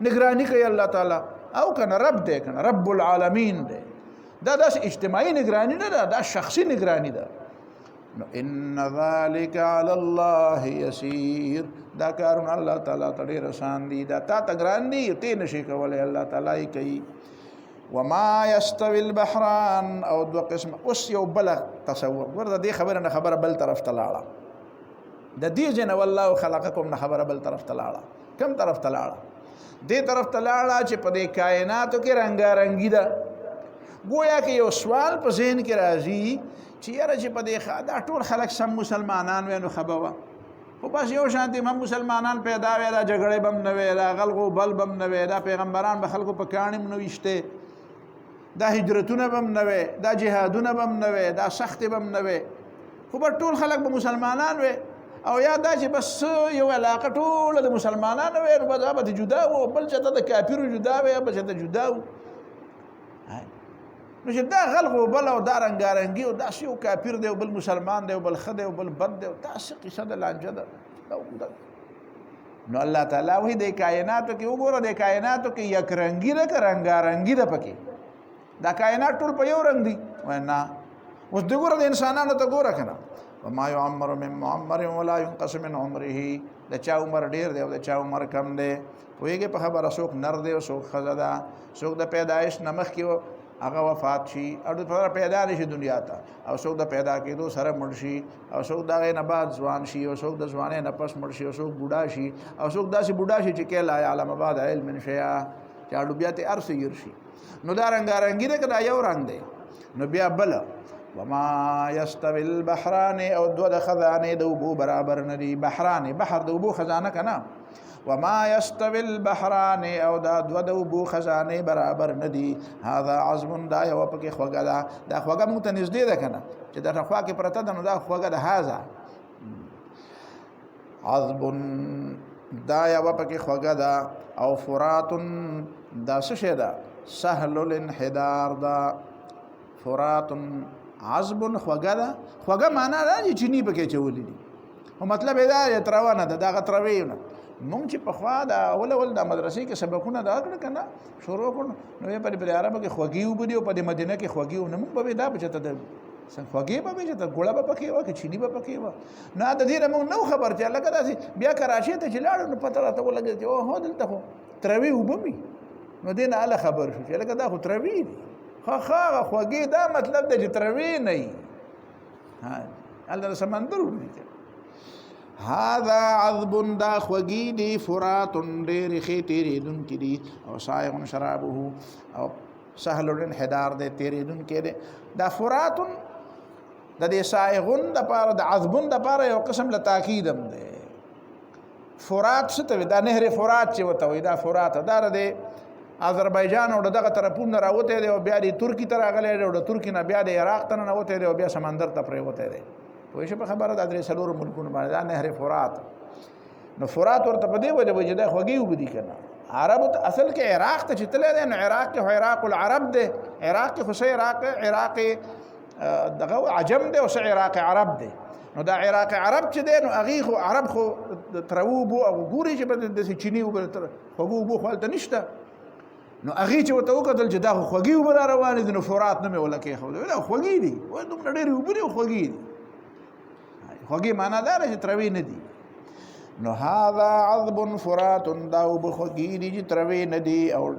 نگرانی کوي الله تعالی او کنه رب دی کنه رب العالمین دی دا اجتماعي نگرانی نه ده دا شخصي نگرانی ده نو ان ذلك على الله يسير دا کارونه الله تعالی ته ډېر آسان دي دا تا ته ګران دي ته نشي کولای الله تعالی کوي وما يستوي البحران او دو قسم اوس یو بل تصور ورته دې خبره نه خبره بل طرف ته لاړه د دې جن والله خلقکم نه خبره بل طرف ته لاړه کم طرف ته لاړه دې طرف ته لاړه چې په دې کائناتو کې رنگارنګي ده گویا کې یو سوال په ذهن کې راځي چې یاره چې په دې دا ټول خلک سم مسلمانان وي نو خبره خو بس یو شانتي هم مسلمانان پیدا وي دا جګړې بم نه وي دا غلغو بل بم نه وي دا پیغمبران به خلکو په کاڼي نه وشته دا هجرتونه بم نه وي دا جهادونه بم نه وي دا سخت بم نه وي خو به ټول خلک به مسلمانان وي او یا دا چې بس یو علاقه ټول د مسلمانانو وي نو به جدا و بل چاته د کافرو جدا وي بل چاته جدا و نو چې دا غلغو بل او دا رنګارنګي او دا یو کافر دی او بل مسلمان دی او بل خدای او بل بد دی او تاسو قصه د لانجه ده نو الله تعالی وی د کائناتو کې وګوره د کائناتو کې یک رنگي ده که رنګارنګي ده پکې دا کائنات ټول په یو رنگ دي وینا اوس دغه د انسانانو ته ګوره کنه وما يعمر من معمر ولا ينقص من عمره د چا عمر ډیر دی او د چا عمر کم دی ویږي په خبره څوک نر دی او څوک ښځه ده څوک د پیدایش نمخ کې هغه وفات شي او د پیدا نشي دنیا ته او څوک د پیدا کېدو سره مړ شي او څوک دغه نه بعد ځوان شي او څوک د ځوانۍ نه پس مړ شي او څوک بوډا شي او څوک داسې بوډا شي چې کې لا علم بعد علم شيئا چې اړو بیا ته ارسه ير شي نو دا رنګارنګي ده کدا یو رنگ دی نو بیا بل وما يستوي البحران او دو د خزانه د وبو برابر ندي بحران بحر د وبو خزانه کنا وما يستوي البحران او دا دو د وبو خزانه برابر ندي هذا عظم دا یو پکې خوګه دا خوګه مونږ ته نږدې ده کنه چې دا خوا کې پرته ده نو دا خوګه ده هاذا عذب دا یو پکې خوګه ده او فرات دا څه شه ده سهل الانحدار دا فرات عذب خوګه ده خوګه معنا دا چې چینی پکې چولې دي او مطلب دا تروانه ده دا غتروي نه مونږ چې په خوا دا اول د مدرسې کې سبقونه دا کړ کنه شروع کړ نو په عربو کې خوږی وبدي او په مدینه کې خوږی نو مونږ به دا بچته ده خوږی به چې ته ګوړه به پکې و کې چینی به پکې و نه د دې مونږ نو خبر چې لکه داسې بیا کراچي ته چې لاړو نو پته راته ولګي چې او هو دلته خو تروي وبمي نو دې نه ال خبر شو چې لکه دا خو تروي خو خوږی دا مطلب د چې تروي نه وي الله سمندر ولیکل هذا عذب دا خوږی دی فرات ډېرې ښې تېرېدونکي دي او سائغ شرابه او سهل الانحدار دی تېرېدونکی دی دا فرات د دې سائغون دپاره د عذبون دپاره یو قسم له تاکید هم دی فرات څه ته وایي دا نهر فرات چې ورته وایي دا فرات دا د آذربایجان او دغه طرفونو نه راوتی دی او بیا د ترکي ته راغلی دی او د ترکي نه بیا د عراق ته ننوتی دی او بیا سمندر ته پرېوتی دی پوه شئ په خبره دا درې څلورو ملکونو باندې دا نهر فرات نو فرات ورته په دې وجه وایي چې دا خوږې اوبه دي که نه عربو ته اصل کې عراق ته چې تللی دی نو عراق کې خو عراق العرب دی عراق کې خو څه عراق دغه عجم دی او څه عراق عرب دی نو دا عراق عرب چې دی نو هغې خو عرب خو تروو اوبو او ګوري چې به داسې چیني اوبه خوږو اوبو خو هلته نشته نو هغې چې ورته وکتل چې دا خو خوږې اوبه را روانې دي نو فرات نه مې وله کېښودې دا خوږې دي وایي دومره ډېرې اوبه دي او خوږې دي خوږې معنا دا ده چې تروې نه دي نو هذا عذب فرات دا اوبه خوږې دي چې تروې نه دي او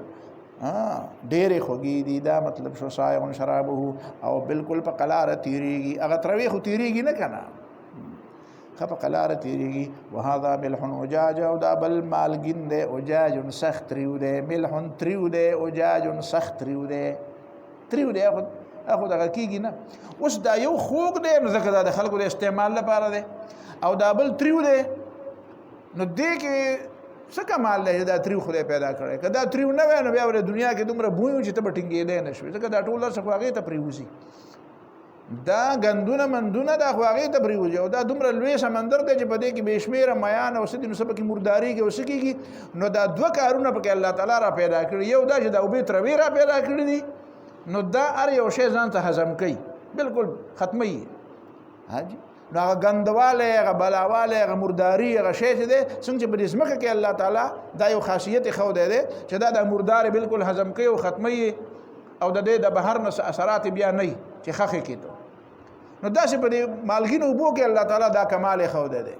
ډېرې خوږې دي دا مطلب شو سائغ شرابه او بالکل په قلاره تېرېږي هغه تروې خو تېرېږي نه که نه ښه په قلاره تېرېږي وهذا ملح اجاج او دا بل مالګین دی اجاج سخت تریو دی ملح تریو دی اجاج سخت تریو دی تریو دی خو دغه کېږي نه اوس دا یو خوږ دی نو ځکه دا د خلکو د استعمال لپاره دی او دا بل تریو دی نو دې کې څه کمال دی دا تریو خدای پیدا کړی که دا تریو نه وی نو بیا ورې دنیا کې دومره بوی چې ته به ټینګېدی نه شوې ځکه دا ټول هر څه خو هغې ته پرېوځي دا ګندونه مندونه دا خو هغې ته پرېوځي او دا دومره لوی سمندر دی چې په دې کې بې شمېره میان او څه دي نو څه پکې مردارېږي او څه کېږي نو دا دوه کارونه پکې الله تعالی را پیدا کړي یو دا چې دا اوبې تروې را پیدا کړي دي نو دا هر یو شی ځان ته هضم کوي بالکل ختموي حاجي نو هغه ګندوالی هغه بلاوالی هغه مرداري هغه شی چې دی څنګه چې په دې ځمکه کې الله تعالی دا یو خاصیت یې ښودی دی چې دا د مردارې بالکل هضم کوي او ختموي او د دې د بهر نه اثرات بیا نه وي چې ښخې کېدو نو داسې په دې مالګینو اوبو کې الله تعالی دا کمال یې ښودی دی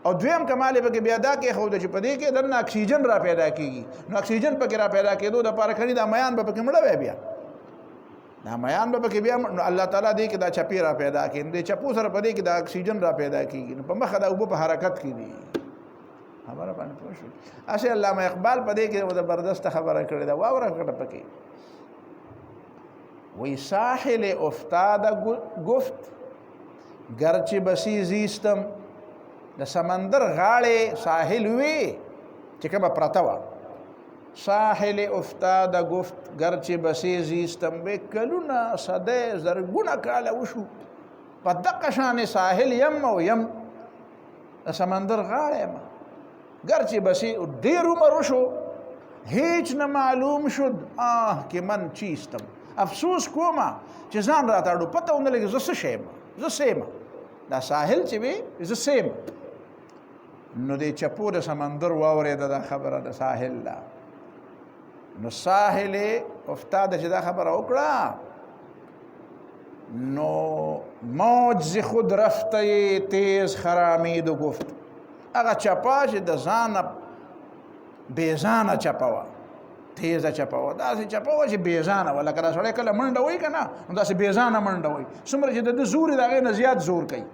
او دویم کمال یې پکې بیا دا کېښوده چې په دې کې دننه اکسیجن را پیدا کېږي نو اکسیجن پکې را پیدا کېدو دپاره کړي دا میان به پکې مړه وی بیا دا میان به پکې بیا نو الله تعالی دې کې دا چپې را پیدا کړي نو دې چپو سره په دې کې دا اکسیجن را پیدا کېږي نو په مخه دا اوبه په حرکت کې دي خبره باندې پوه شوې اسې علامه اقبال په دې کې زبردسته خبره کړې ده واوره کړه پکې وی ساحل افتاده گفت گرچه بسی زیستم د سمندر غاړې ساحل وی چې کومه پرته وه ساحل افتاده گفت گرچه بسی زیستم به کلونه صده زرګونه کاله وشو په دقه شانې ساحل یم او یم د سمندر غاړه یم گرچه بسی ډېر عمر وشو هیچ نه معلوم شد که من چیستم افسوس کومه چې ځان راته اړو پته ونه لګي زه څه شی یم زه څه یم دا ساحل چې وي زه څه یم نو د چپو د سمندر واورېده دا خبره د ساحل ده نو ساحل افتاده چې دا خبره وکړه نو موج ز خود رفته تیز خرامید و گفت هغه چپا چې د ځانه بېځانه چپه وه تیزه چپه وه داسې چپه وه چې بېځانه وه لکه دا سړی کله منډه وایي که نه نو داسې بېځانه منډه وایي څومره چې د ده زور یې د هغې نه زیات زور کوي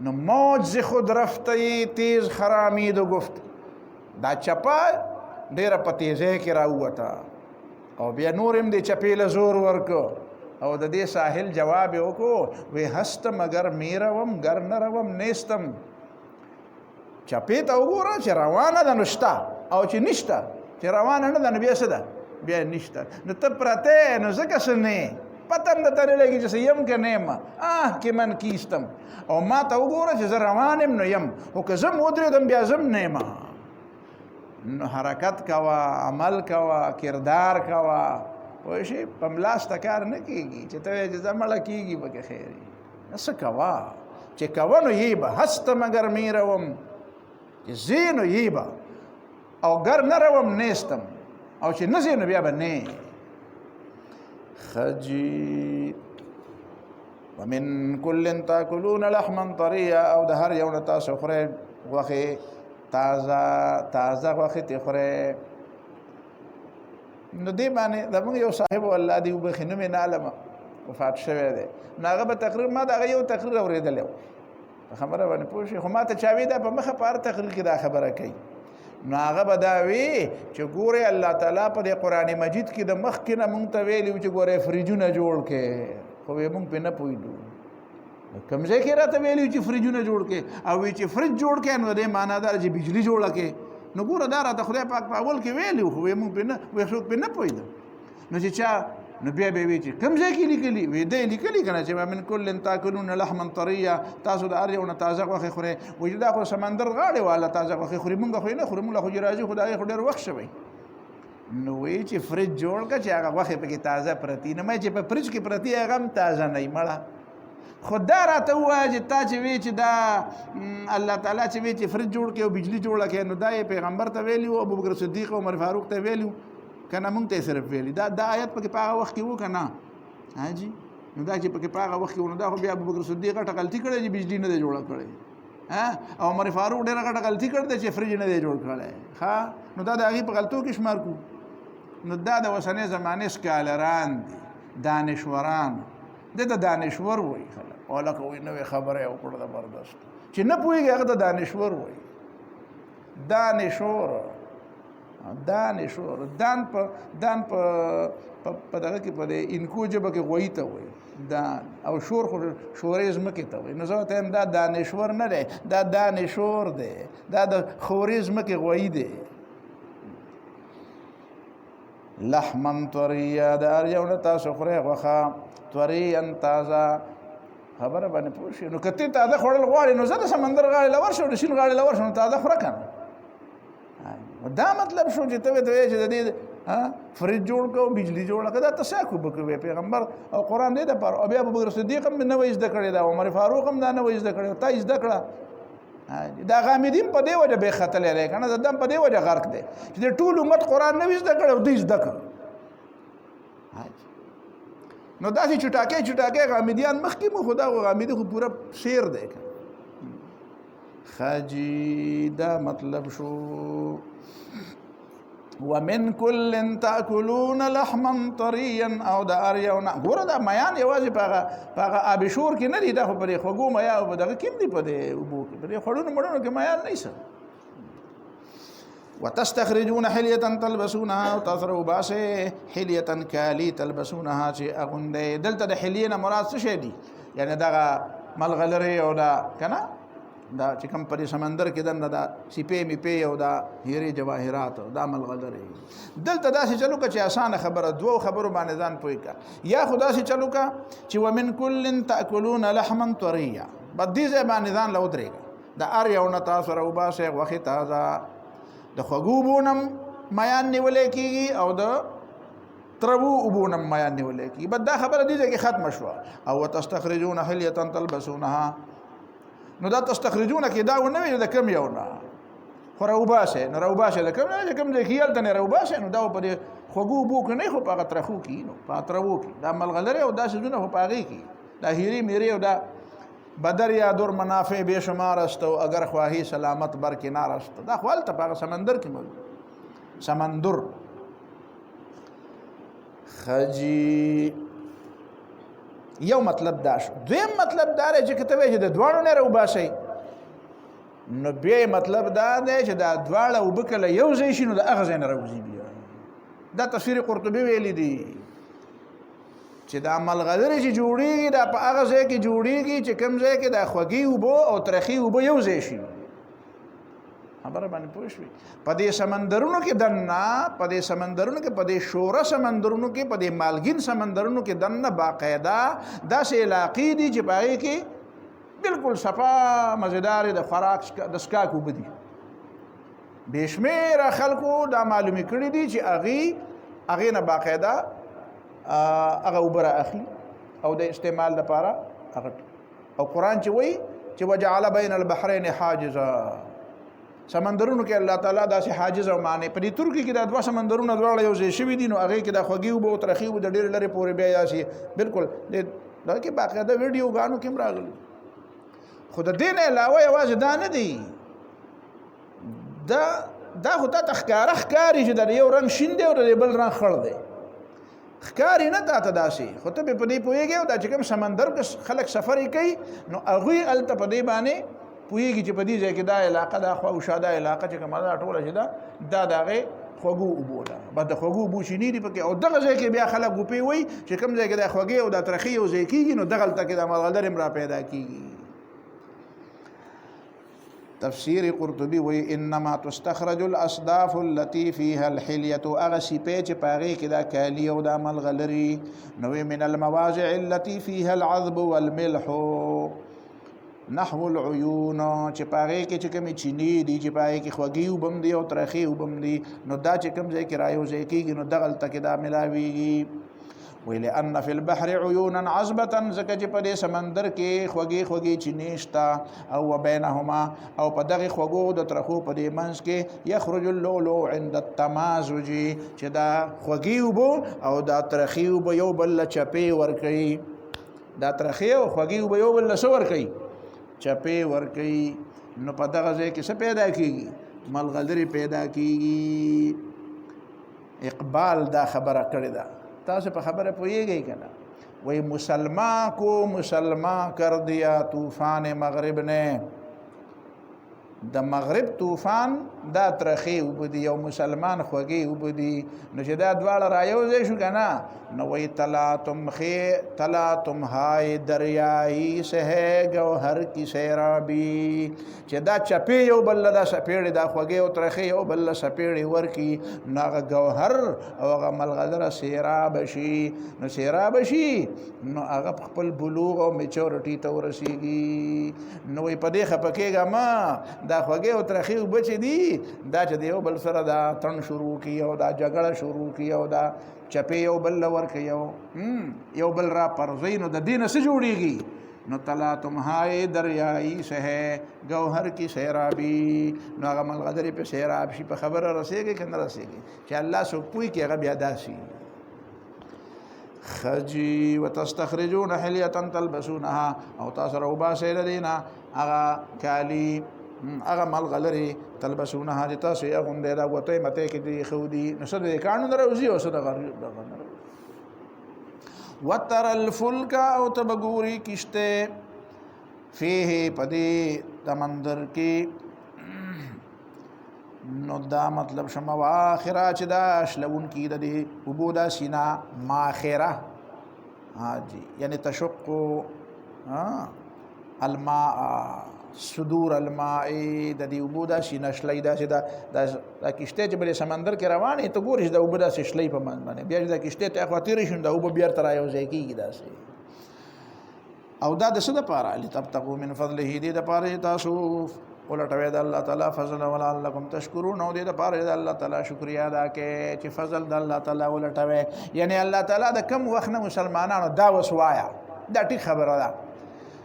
نو موج ز خود رفته تیز خرامید و گفت دا چپه ډېره په تیزۍ کې راووته او بیا نور هم دې چپې له زور ورکو او د دې ساحل جواب یې وکړو وی هستم اگر میروم گر نه روم نیستم چپې ته وګوره چې روانه ده نو شته او چې نشته چې روانه نه ده نو بیا څه ده بیا نشته نو ته پرته نو ځکه څه نه پته هم درته نه لګي چې څه یم که نه یم که من کیستم او ما ته وګوره چې زه روان یم نو یم خو که زه م ودرېدم بیا زه م نه یم نو حرکت کوه عمل کوه کردار کوه پوه شئ په ملاسته کار نه کېږي چې ته وایې چې زه مړه کېږي پکې خیر وي څه کوه چې کوه نو یې به هستم اگر میروم چې ځې نو یې به او گر نه روم نیستم او چې نه ځې نو بیا به نه خجی ومن کل تاکلون لحما طریا او د هر یو نه تاسو خورئ غوښې تازه غوښې ترې خورئ نو دې باندې زموږ یو صاحب الله دې وبخښي نوم یې نه علمه وفات شوی دی نو هغه به تقریر ما د هغه یو تقریر اورېدلی په خبره باندې پوه شئ خو ما ته چا وی دا په مخه په هر تقریر کې دا خبره کوي نو هغه به دا وي چې ګورې الله تعالی په دې قرآن مجید کې د مخکې نه مونږ ته ویلي چې ګورې فریجونه جوړ کړې خو مونږ پرې نه پوهېدو کوم ځای کې راته ویلي چې فریجونه جوړ کړې او وی چې فریج جوړ کړې نو دې معنا دا چې بجلی جوړه کړې نو ګوره دا راته خدای پاک په اول کې ویلي خو مونږ پرې نه څوک پرې نه پوهېدو نو چې چا نو بیا به وی چې کوم ځای کې لیکلي وی دې لیکلي کنه چې من کل تاکلون لحما طریا تاسو د هر یو نه تازه غوښه خورئ وایي دا خو سمندر غاړې والا تازه غوښه خوري مونږ خو نه خورو مونږ خو راځي خدای خو ډېر وخت شوی نو وی چې فریج جوړ کړه چې هغه غوښه پکې تازه پرتی نه مې چې په فریج کې پرتی هغه هم تازه نه مړه خدا راته وایي چې تا چې وی چې دا الله تعالی چې وی چې فریج جوړ کړي او بجلی جوړه کړي نو دا پیغمبر ته ویلی او ابوبکر صدیق او عمر فاروق ته ویلی کنه مونږ ته صرف ویلی دا آیت پکې په هغه وخت کې و کنه ها جی نو دا چې پکې په هغه وخت کې ونه دا خو بیا ابوبکر صدیق غټه غلطي کړې چې بجلی نه دی جوړه کړې ها او عمر فاروق ډېره غټه غلطي کړې چې فریج نه دی جوړ کړی ها نو دا د هغې په غلطو کې شمار کو نو دا د اوسنۍ زمانې سکالران دي دانشوران د دانشور وایي خلک ولکه وایي نوې خبره یې وکړه زبردست چې نه پوهېږي هغه ته دانشور وایي دانشور دان په دغه کې په انکو ژبه کې غویي ته وایي دان او شور خو شورې ځمکې ته وایي نو زه ورته وایم دا دانشور نه دی دا دانشور دی دا د خورې ځمکې غویي دی لحما طریا د هر یو نه تاسو خورئ غوښه طریا تازه خبره باندې پوه شئ نو که ته تازه خوړل غواړې نو زه د سمندر غاړې له ورشم د سیند غاړې له ورشم نو تازه خوره که نه دا مطلب شو چې ته وایې چې د دې فریج جوړ کړه او بجلی جوړه کړه دا تساکو به کوي پیغمبر او قرآن دې دپاره او بیا ابوبکر صدیق هم نوی زده کړی دا عمر فاروق هم دا نوی زده کړی تا زده کړه دا غامدین په دې وجه بې ختلی دی که نه د دم په دې وجه غرق دی چې د ټول امت قرآن نوی زده کړی او دوی زده کړ نو داسې چټاکۍ غامدیان مخکې مو خو دا غامدي خو پوره شیر دی خاجي دا مطلب شو ومن كل تاكلون لحما طريا او دا اريونا ګوره دا میان یوازې په هغه آب شور کې نه دي دا خو پرې خوږو میا او دغه کې دي په دې اوبو کې پرې خوړونو مړونو کې میان نه څه وتستخرجون حليه تلبسونها وتصروا باسه حليه كالي تلبسونها چې اغوندې دلته د حلیه نه مراد څه شي دي یعنی دغه ملغلرې او دا کنه دا چې کوم په سمندر کې دنه دا سیپې میپې او دا هیرې جواهرات دا ملغلرې دلته داسې چلو که چې اسانه خبره دوه خبرو باندې ځان پوه کا یا خدا سي چلو کا چې ومن كل تاكلون لحما طريا بدې ځای باندې ځان له ودرېږه د ار یو نه تاسو راوباسه غوښې تازه د خوږو بونم میان نیولې کېږي او د تربو اوبونم میان نیولې کېږي بد دا خبره دې ځای کې ختمه شوه او وتستخرجون حلیة تلبسونها نو دا تستخرجونه کې دا ونه وي د کم یو نه خو راوباسه نو راوباسه د کم نه کم ځای کې هلته نه راوباسه نو دا په دې خوږو اوبو کې نه خو په هغه ترخو کې نو په تربو کې دا ملغلرې او دا څیزونه خو په هغې کې دا هیرې میرې او دا بدر یا دور منافع بے شمار است و اگر خواهی سلامت برکنار است دا خو هلته په هغه سمندر کې موجود سمندر خجی یو مطلب دا شو دویم مطلب دا دی چې کته وایي چې د دواړو نه راوباسئ نو بیا مطلب دا دی چې دا دواړه اوبه کله یو ځای شي نو د هغه ځای نه راوځي بیا دا تفسیر قرطبي ویلی دی چې دا ملغلرې چې جوړېږي دا په هغه ځای کې جوړېږي چې کوم ځای کې دا خوږې اوبه او ترخې اوبه یو ځای شي خبره باندې پوه شوې په دې سمندرونو کې دننه په دې سمندرونو کې په دې شوره سمندرونو کې په دې مالګین سمندرونو کې دننه باقاعده داسې علاقې دي چې په هغې کې بالکل صفا مزیدارې د خوراک د څښاک اوبه دي بې شمېره خلکو دا معلومې کړي دي چې هغې نه باقاعده هغه اوبه را اخلي او د استعمال لپاره هغه او قرآن چې وایي چې وجعل بین البحرین حاجزا سمندرونو کې الله تعالی داسې حاجز او معنی په دې ترکي کې دا دوه سمندرونه دواړه یو ځای شوي دي نو هغې کې دا خوږې اوبه او ترخې اوبه د ډېر لرې پورې بیا داسې بالکل دا کې باقاعده ویډیوګانو کې هم راغلي خو د دې نه علاوه یوازې دا نه دی دا دا خو ته ښکاره ښکاري چې د یو رنګ شین دی او د بل رنګ خړ دی ښکاري نه تا ته داسې خو ته په دې پوهېږې او دا چې کوم سمندر کې خلک سفر یې کوي نو هغوی هلته په دې باندې پوهېږي چې په دې ځای کې دا علاقه دا خوا وشا دا علاقه چې کومه ده ټوله چې ده دا د هغې خوږو اوبو ده بس د خوږو اوبو چینې دي پکې او دغه ځای کې بیا خلک ګوپې وایي چې کوم ځای کې دا خوږې او دا ترخې یو ځای کېږي نو دغلته کې دا ملغلرې هم را پیدا کېږي تفسیر قرطبی وی انما تستخرج الاصداف التي فيها الحليه اغسپې چې پاغې کې دا کالی او دا ملغلري نو من المواضع التي فيها العذب والملح نحو العيون چې پاغې کې چې کومې چینې دي چې پاغې کې خوږې وبم دي او ترخې وبم دي نو دا چې کوم ځای کې رايو ځای کېږي نو دغلته کې دا ملاويږي ولأن في البحر عيونا عذبة زکه چې په دې سمندر کې خوږې خوږې چینې شته او وبينهما او په دغه خوږو د ترخو په دې منځ کې يخرج اللؤلؤ عند التمازج چې دا خوږې وبو او دا ترخې وبو یو بل چپې ور کوي دا ترخې او خوږې وبو یو بل سور کوي چپې ور کوي نو په دغه ځای کې څه پیدا کیږي ملغلرې پیدا کیږي اقبال دا خبره کړې ده تاسو په خبره پوهیږئ کنه وای مسلمان کو مسلمان کر دیا طوفان مغرب نے د مغرب طوفان دا ترخی وبدي او مسلمان خوږی وبدي نو چې دا دواړه رايو ځای شو کنه نو وای تلا تم هاي دریائی سه گوهر کی سیرابی چې دا چپی یو بل دا سپېړې دا خوږی او ترخی یو بل سپېړې ورکی ناغه گوهر او هغه ملغلره سیراب شي نو سیراب شي نو هغه خپل بلوغ او میچورټی ته ورسیږي نو وای په دې خپکیګه ما دا خوږی او ترخی وبچې دي دا چې یو بل سره دا تن شروع کی او دا جګړه شروع کی او دا چپې یو بل ورکې یو بل را پرځي نو د دین سره جوړیږي نو تلا تمهای دریائی سه گوهر کی سیرابی نو هغه ملغلرې په سیراب شي په خبره رسېږي که نه رسېږي چې الله سو پوي کې هغه بیا داسي خجی وتستخرجون حلیه تلبسونها او تاسو وباسئ لدینا هغه کالی هغه ملغلرې تلبسونها چې تاسو یې اغوندئ دا ګوتې متې کې دي ښودي نو څه د کاڼو نه راوځي او څه د وتر الفلک او ته به ګورې کشتې فیه په دې سمندر کې نو دا مطلب شمه واخره چې دا شلونکي د دې اوبو دا سینا ماخره جی یعنی تشق الماء صدور الماء د دې اوبو دا سینه شلی دا چې دا کشته چې بل سمندر کې روانې ته ګورې دا اوبو دا شلی په من باندې بیا دا کشته ته خاطر شون دا اوبو بیا تر یو ځای کېږي دا سي او دا د څه د پاره لتبتغوا من فضله دې د پاره تاسو ولټوي د الله تعالی فضل ولعلکم تشکرون او دې د پاره د الله تعالی شکریا ادا کې چې فضل د الله تعالی ولټوي یعنی الله تعالی د کم وخت نه مسلمانانو دا وسوایا دا ټیک خبره ده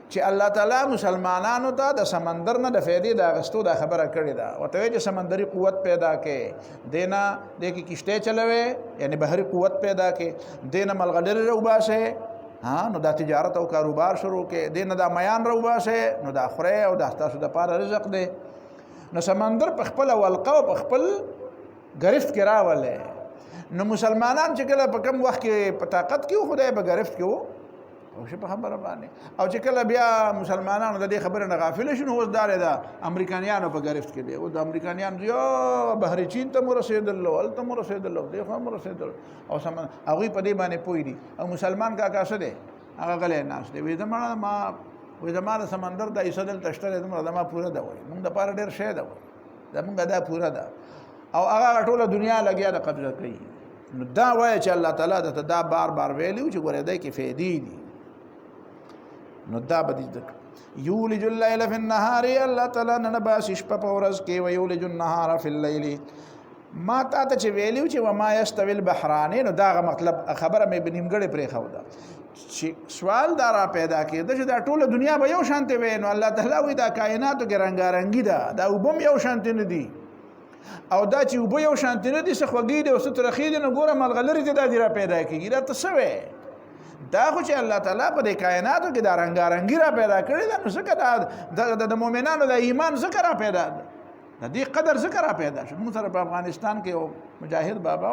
چې الله تعالی مسلمانانو ته د سمندر نه د فائدې د اغستو دا خبره کړې ده ورته چې سمندري قوت پیدا کې دینا د کی کشته چلوي یعنی بحری قوت پیدا کې دینا ملغلرې روباسه نو دا تجارت او کاروبار شروع کې دینه دا میان روباسه نو دا خوره او دا تاسو د پاره رزق دی نو سمندر په خپل ولقه او په خپل گرفت کې راولې نو مسلمانان چې کله په کم وخت کې په طاقت کې خدای په گرفت کې وو او شي په خبره باندې او چې کله بیا مسلمانانو د دې خبره نه غافل شون اوس دار دا امریکایانو په گرفت کې دی او د امریکایان یو بحری چین ته مرسیدل ول ته مرسیدل دی خو مرسیدل او سم هغه په دې باندې پوي دي او مسلمان کا څه دی هغه غلې ناس دی وې زمانه سمندر د ایسدل تشتره زما پوره ده وای موږ د پاره ډیر شه ده وای زمونږ دا پوره ده او هغه ټوله دنیا لګیا د قبضه کوي نو دا وای چې الله تعالی د دا بار ویلو چې ګوره دای کې فائدې دي نو دا بدی ذکر یولج الليل فی النهار الله تعالی نه باس شپه په ورځ کې و یولج النهار فی الليل ما تا ته چې ویلو چې وما یستوی البحران نو دا مطلب خبره مې بنیمګړې پرې خو دا سوال دا را پیدا کېده چې دا ټوله دنیا به یو شانته وي نو الله تعالی وی دا کائناتو کې رنگارنګي ده دا وبم یو شانته نه دي او دا چې وب یو شانته نه دي څه خوږی دي او څه ترخی دي نو ګوره ملغلرې ته دا دی را پیدا کېږي دا ته څه وي دا خو چې الله تعالی په دې کائناتو کې دا رنگارنګي را پیدا کړی دا نو څه د مؤمنانو د ایمان ذکر را پیدا د دې قدر ذکر را پیدا شو. موږ سره په افغانستان کې یو مجاهد بابا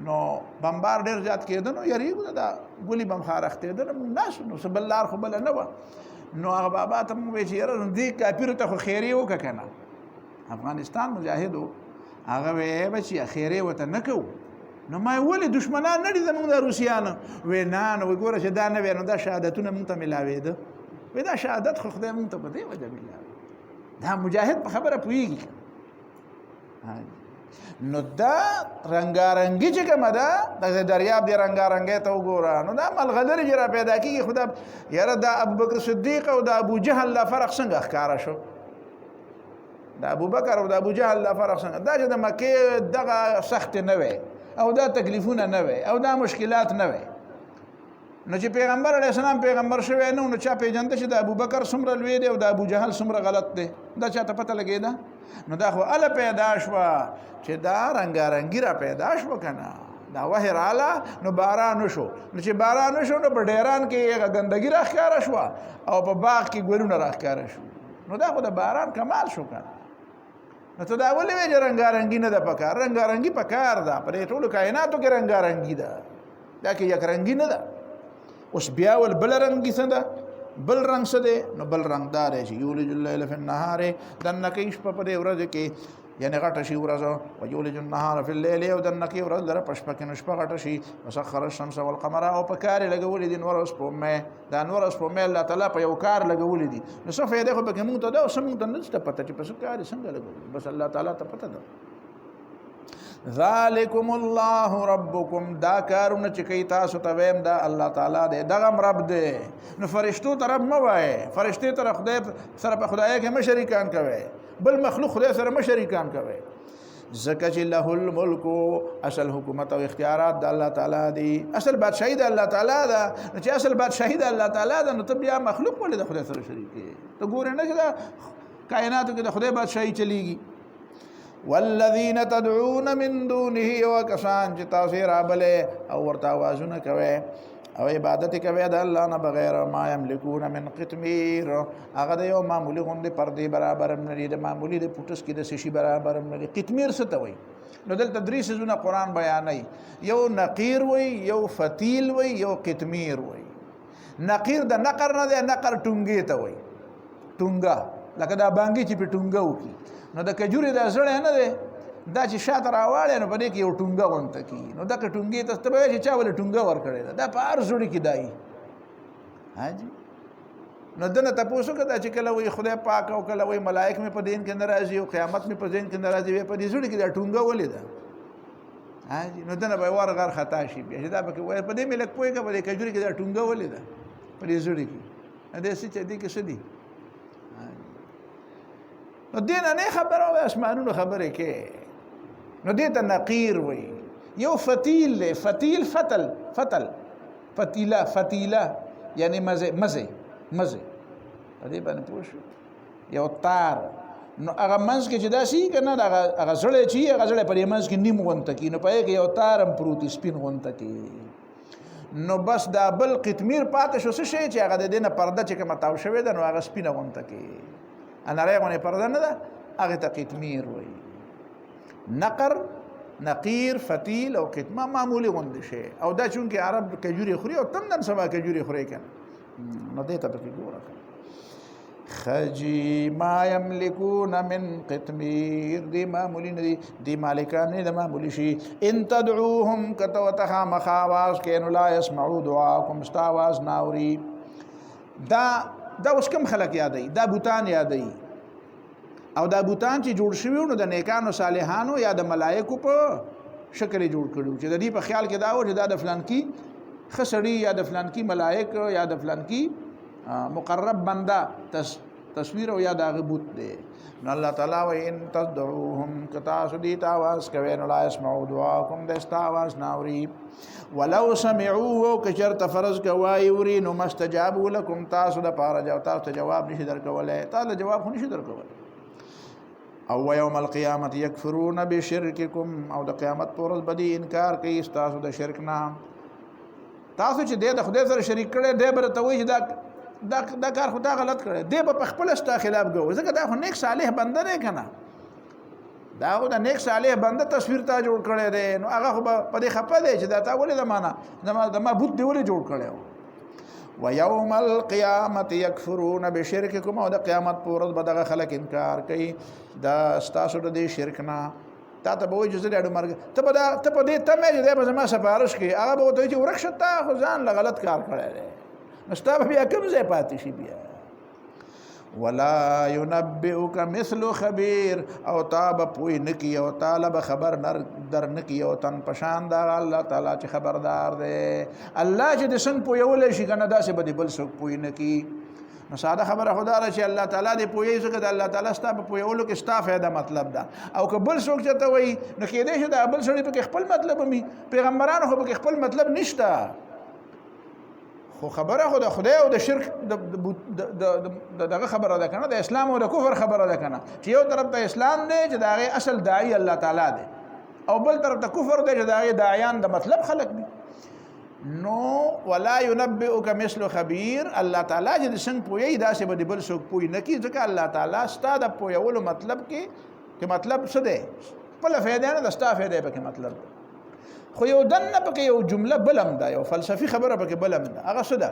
نو بمبار ډېر زیات کېده نو یریږو دا ګولي بم خارښتېده نو موږ ناست نو څه بل لار خو بله نه وه. نو هغه بابا ته موږ وایي چې یاره نو دې کافرو ته خو خیرې وکړه که نه. افغانستان مجاهد و هغه وی بچیه خیرې ورته نه کوو. نو ما ولې دشمنان نه دي زموږ د روسیانو؟ وی نه نو ګوره چې دا نه وی نو دا شهادتونه موږ ته میلاوېده. وی دا شهادت خو خدای موږ ته په دې وجه میلاوي. دا مجاهد په خبره پوهېږي. نو دا رنګارنګي چې کومه ده دغه دریاب دی رنګارنګۍ ته وګوره نو دا ملغلرې چې را پیدا کېږي خو دا یاره دا ابوبکر صدیق او د ابوجهل لا فرق څنګه ښکاره شو؟ د ابوبکر او د ابوجهل لا فرق څنګه؟ دا چې د مکې دغه سختې نه وی او دا تکلیفونه نه وی او دا مشکلات نه وی. نو چې پیغمبر علیه السلام پیغمبر شوی نو چا پیژنده چې د ابوبکر څومره لوی دی او د ابوجهل څومره غلط دی؟ دا چاته پته لګېده؟ نو دا خو هله پیدا شوه چې دا رنګارنګي را پیدا شوه که نه. دا وحی راله نو باران وشو. نو چې باران وشو نو په ډیران کې ګندګي را ښکاره شوه او په باغ کې ګلونه را ښکاره شو. نو دا خو د باران کمال شو که نه. نو ته دا ولې وایې چې رنګارنګي نه ده پکار؟ رنګارنګي پکار ده. په دې ټولو کائناتو کې رنګارنګي ده. دا کې یک رنګي نه ده. اوس بیا ول بل رنګي څه ده؟ بل رنګ څه دی؟ نو بل رنګ دا دی چې یولج اللیل فی النهار دننه کوي شپه په دې ورځ کې یعنې غټه شي ورځ و یولج النهار فی الليل او دننه کوي ورځ لره په شپه کې نو شپه غټه شي وسخر الشمس والقمر او په کار یې لګولي دي نور او سپوږمۍ. دا نور او سپوږمۍ الله تعالی په یو کار لګولي دي. نو څه فایده خو پکې مونږ ته ده او څه مونږ ته نشته پته چې په څه کار یې څنګه لګولي. بس الله تعالی ته پته ده. ذالکم الله ربکم دا کارونه چې کوي تاسو ته ویم دا الله تعالی دی دغه رب دی. نو فرشتو ته رب مه وایې. فرشتې ته خدای سره په خدای کې مه شریکان کوئ. بل مخلوق خدای سره مه شریکان کوئ. ځکه چې له الملک اصل حکومت او اختیارات د الله تعالی دی. اصل بادشاهي د الله تعالی ده. نو چې اصل بادشاهي د الله تعالی ده نو ته بیا مخلوق ولې د خدای سره شریک یې؟ ته ګورې نه چې دا کائناتو کې د خدای بادشاهي چلیږي. والذین تدعون من دونه وکسان چې تاسو یې رابلې او ورته آوازونه کوئ او عبادت کوي د الله نه بغیر ما یملکون من قطمیر هغه د یو معمولی غوندې پردې برابر هم نه دي. د معمولی د پوټس کې د څه شي برابر هم نه دي. قطمیر څه ته وایي؟ نو دلته درې څیزونه قرآن بیانوي. یو نقیر وایي، یو فتیل وایي، یو قطمیر وایي. نقیر د نقر نه دی، نقر ټونګې ته وایي. ټونګه لکه دا بانګي چې په ټونګه وکړي. نو د کجورې دا زړی نه دی دا چې شاته راواړی نو په دې کې یو ټونګه غونته کېږي. نو دغه ټونګې ته ته به وایې چې چا ولې ټونګه ورکړې ده؟ دا په هر زړي کې دا وي. حاجي نو ده نه تپوس وکړه دا چې کله وایي خدای پاک او کله وایي ملایک مې په ذهن کې نه راځي او قیامت مې په ذهن کې نه راځي وایي په دې زړي کې دا ټونګه ولې ده؟ حاجي نو ده نه به ور غر خطا شي بیا چې دا پکې وایي په دې مې لږ پوهېږه په دې کجورې کې دا ټونګه ولې ده په دې زړي کې؟ داسې چې دې کې څه دي؟ نو دې نه نه خبره وایي اسمانونو خبرې کې. نو دې ته نقیر وایي. یو فتیل دی. فتیل فتل فتل فتیله فتیله یعنی مزه مزه مزه په دې باندې پوه شو. یو تار نو هغه منځ کې چې داسې که نه هغه زړی چې هغه زړی په دې منځ کې نیم غونته کي نو په هغې کې یو تار هم پروت سپین غونته کي. نو بس دا بل قطمیر پاتې شو څه شی چې هغه د دې نه پرده چې کومه تاو شوې ده نو هغه سپینه غونته کي. نری غونې پرده نه ده هغې ته قطمیر وایي. نقر نقیر فتیل او قطمه معمولی غوندې شی او دا چونکې عرب کجورې خوري او تم نن سبا کجورې خوري که نو دې ته پکې ګوره خجی ما یملکون من قطمیر دی معمولی نه دي. دی مالکان نه د معمولی شي. ان تدعوهم که ته ورته خامخا آواز کړې نو لا یسمعو دعاکم ستا آواز نه اوري. دا اوس کوم خلک یادوي؟ دا بوتان یادوي. او دا بوتان چې جوړ شوي نو د نیکانو صالحانو یا د ملایکو په شکل جوړ کړي چې د دې په خیال کې دا و چې دا د فلانکي ښه سړي یا د فلانکي ملایک یا د فلانکي مقرب بنده تصویر او یا د هغه بوت دی. نو الله تعالی وایي ان تدعوهم که تاسو دې ته آواز کوئ نو لا یسمعو دعاکم د ستا آواز نه اوري. ولو سمعوه که چېرته فرض که وایي اوري نو مستجابو لکم تاسو دپاره تاسو ته جواب نشي درکولی. تاسو له جواب خو نشي درکولی. او و یوم القیامت یکفرون بشرککم او د قیامت په ورځ به دې انکار کوي ستاسو د شرک نه. تاسو چې دی د خدای سره شریک کړی دی به درته وایي چې دا کار خو دا غلط کړی دی به په خپله ستا خلاف ګوري ځکه دا خو نیک صالح بنده دی که نه. دا هغه د نیک صالح بنده تصویر تا جوړ کړی دی نو هغه خو په دې خپه دی چې دا تا ولې د معنا د معبود دی ولې جوړ کړی ويوم القيامة يكفرون بشرككم او د قیامت پر ورځ به دغه خلک انکار کوي دا ستاسو د دې شرک نه تا ته به وایي چې زه ډېر مرګ ته په دې تمې چې دی به زما سفارش کوي هغه به ورته وایي چې ورک شه تا خو ځان له غلط کار کړی دی نو ستا به بیا کوم ځای پاتې شي بیا ولا ينبئك مثل خبير او تا به پوی نکی او تعالی به خبر در نکی او تن پشان دا الله تعالی چې خبردار دی الله چې د څنګه پویول شي کنه داسې به بل څوک پوی نکی نو ساده خبره خدا را چې الله تعالی دې پوی څوک د الله تعالی ستا په پویولو کې ستا فائدہ مطلب ده او که بل څوک چته وای نو کې دې چې دا بل سړي په خپل مطلب می پیغمبرانو خو په خپل مطلب نشته خو خبره خو د خدای او د شرک دغه خبره ده کنه د اسلام او د کفر خبره ده کنه چې یو طرف ته اسلام دی چې دغه اصل داعی الله تعالی دی او بل طرف ته کفر دی چې دغه داعیان د مطلب خلق دي نو ولا ينبئك مثل خبير الله تعالی چې څنګه پوي داسې به بل څوک پوي نه کی ځکه الله تعالی ستاسو د پویولو مطلب کې مطلب څه دی بل فائدہ نه د ستاسو فائدہ به کې مطلب خو یو دنه پکې یو جمله بلم ده یو فلسفي خبره پکې بلم ده هغه څه ده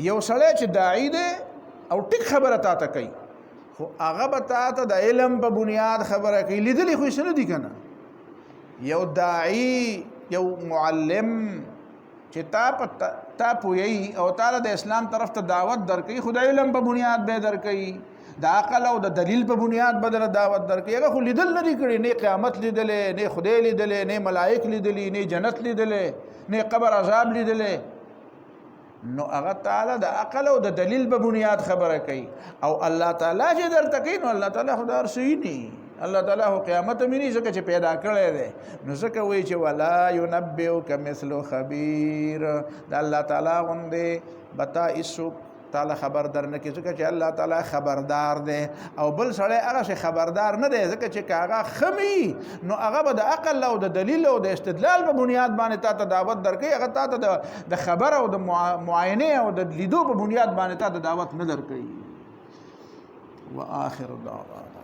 یو سړی چې داعی دی او ټیک خبره تا ته کوي خو هغه به تا ته د علم په بنیاد خبره کوي لیدلی خو یې نه دي کنه یو داعی یو معلم چې تا پوهی او تعالی د اسلام طرف ته دعوت درکوي خو د علم په بنیاد به درکوي د عقل او د دلیل په بنیاد بدل دعوت درکوي هغه خو لیدل نه کړي نه قیامت لیدلې نه خدای لیدلې نه ملائک لیدلې نه جنت لیدلې نه قبر عذاب لیدلې نو هغه تعالی د عقل او د دلیل په بنیاد خبره کوي او الله تعالی چې درته کوي نو الله تعالی خدای رسوي نه الله تعالی هو قیامت منی ځکه چې پیدا کړی دی نو ځکه وایي چې ولا ينبئك مثل خبير د الله تعالی غوندې بتا ایسو تعالی خبر در نه کی ځکه چې الله تعالی خبردار دی او بل سړی هغه شي خبردار نه دی ځکه چې هغه خمی نو هغه به د عقل او د دلیل او د استدلال په بنیاد باندې تا ته دعوت درکوي هغه تا ته د خبر او د معاینه او د لیدو په بنیاد باندې تا ته دعوت نه درکوي واخر دعوانا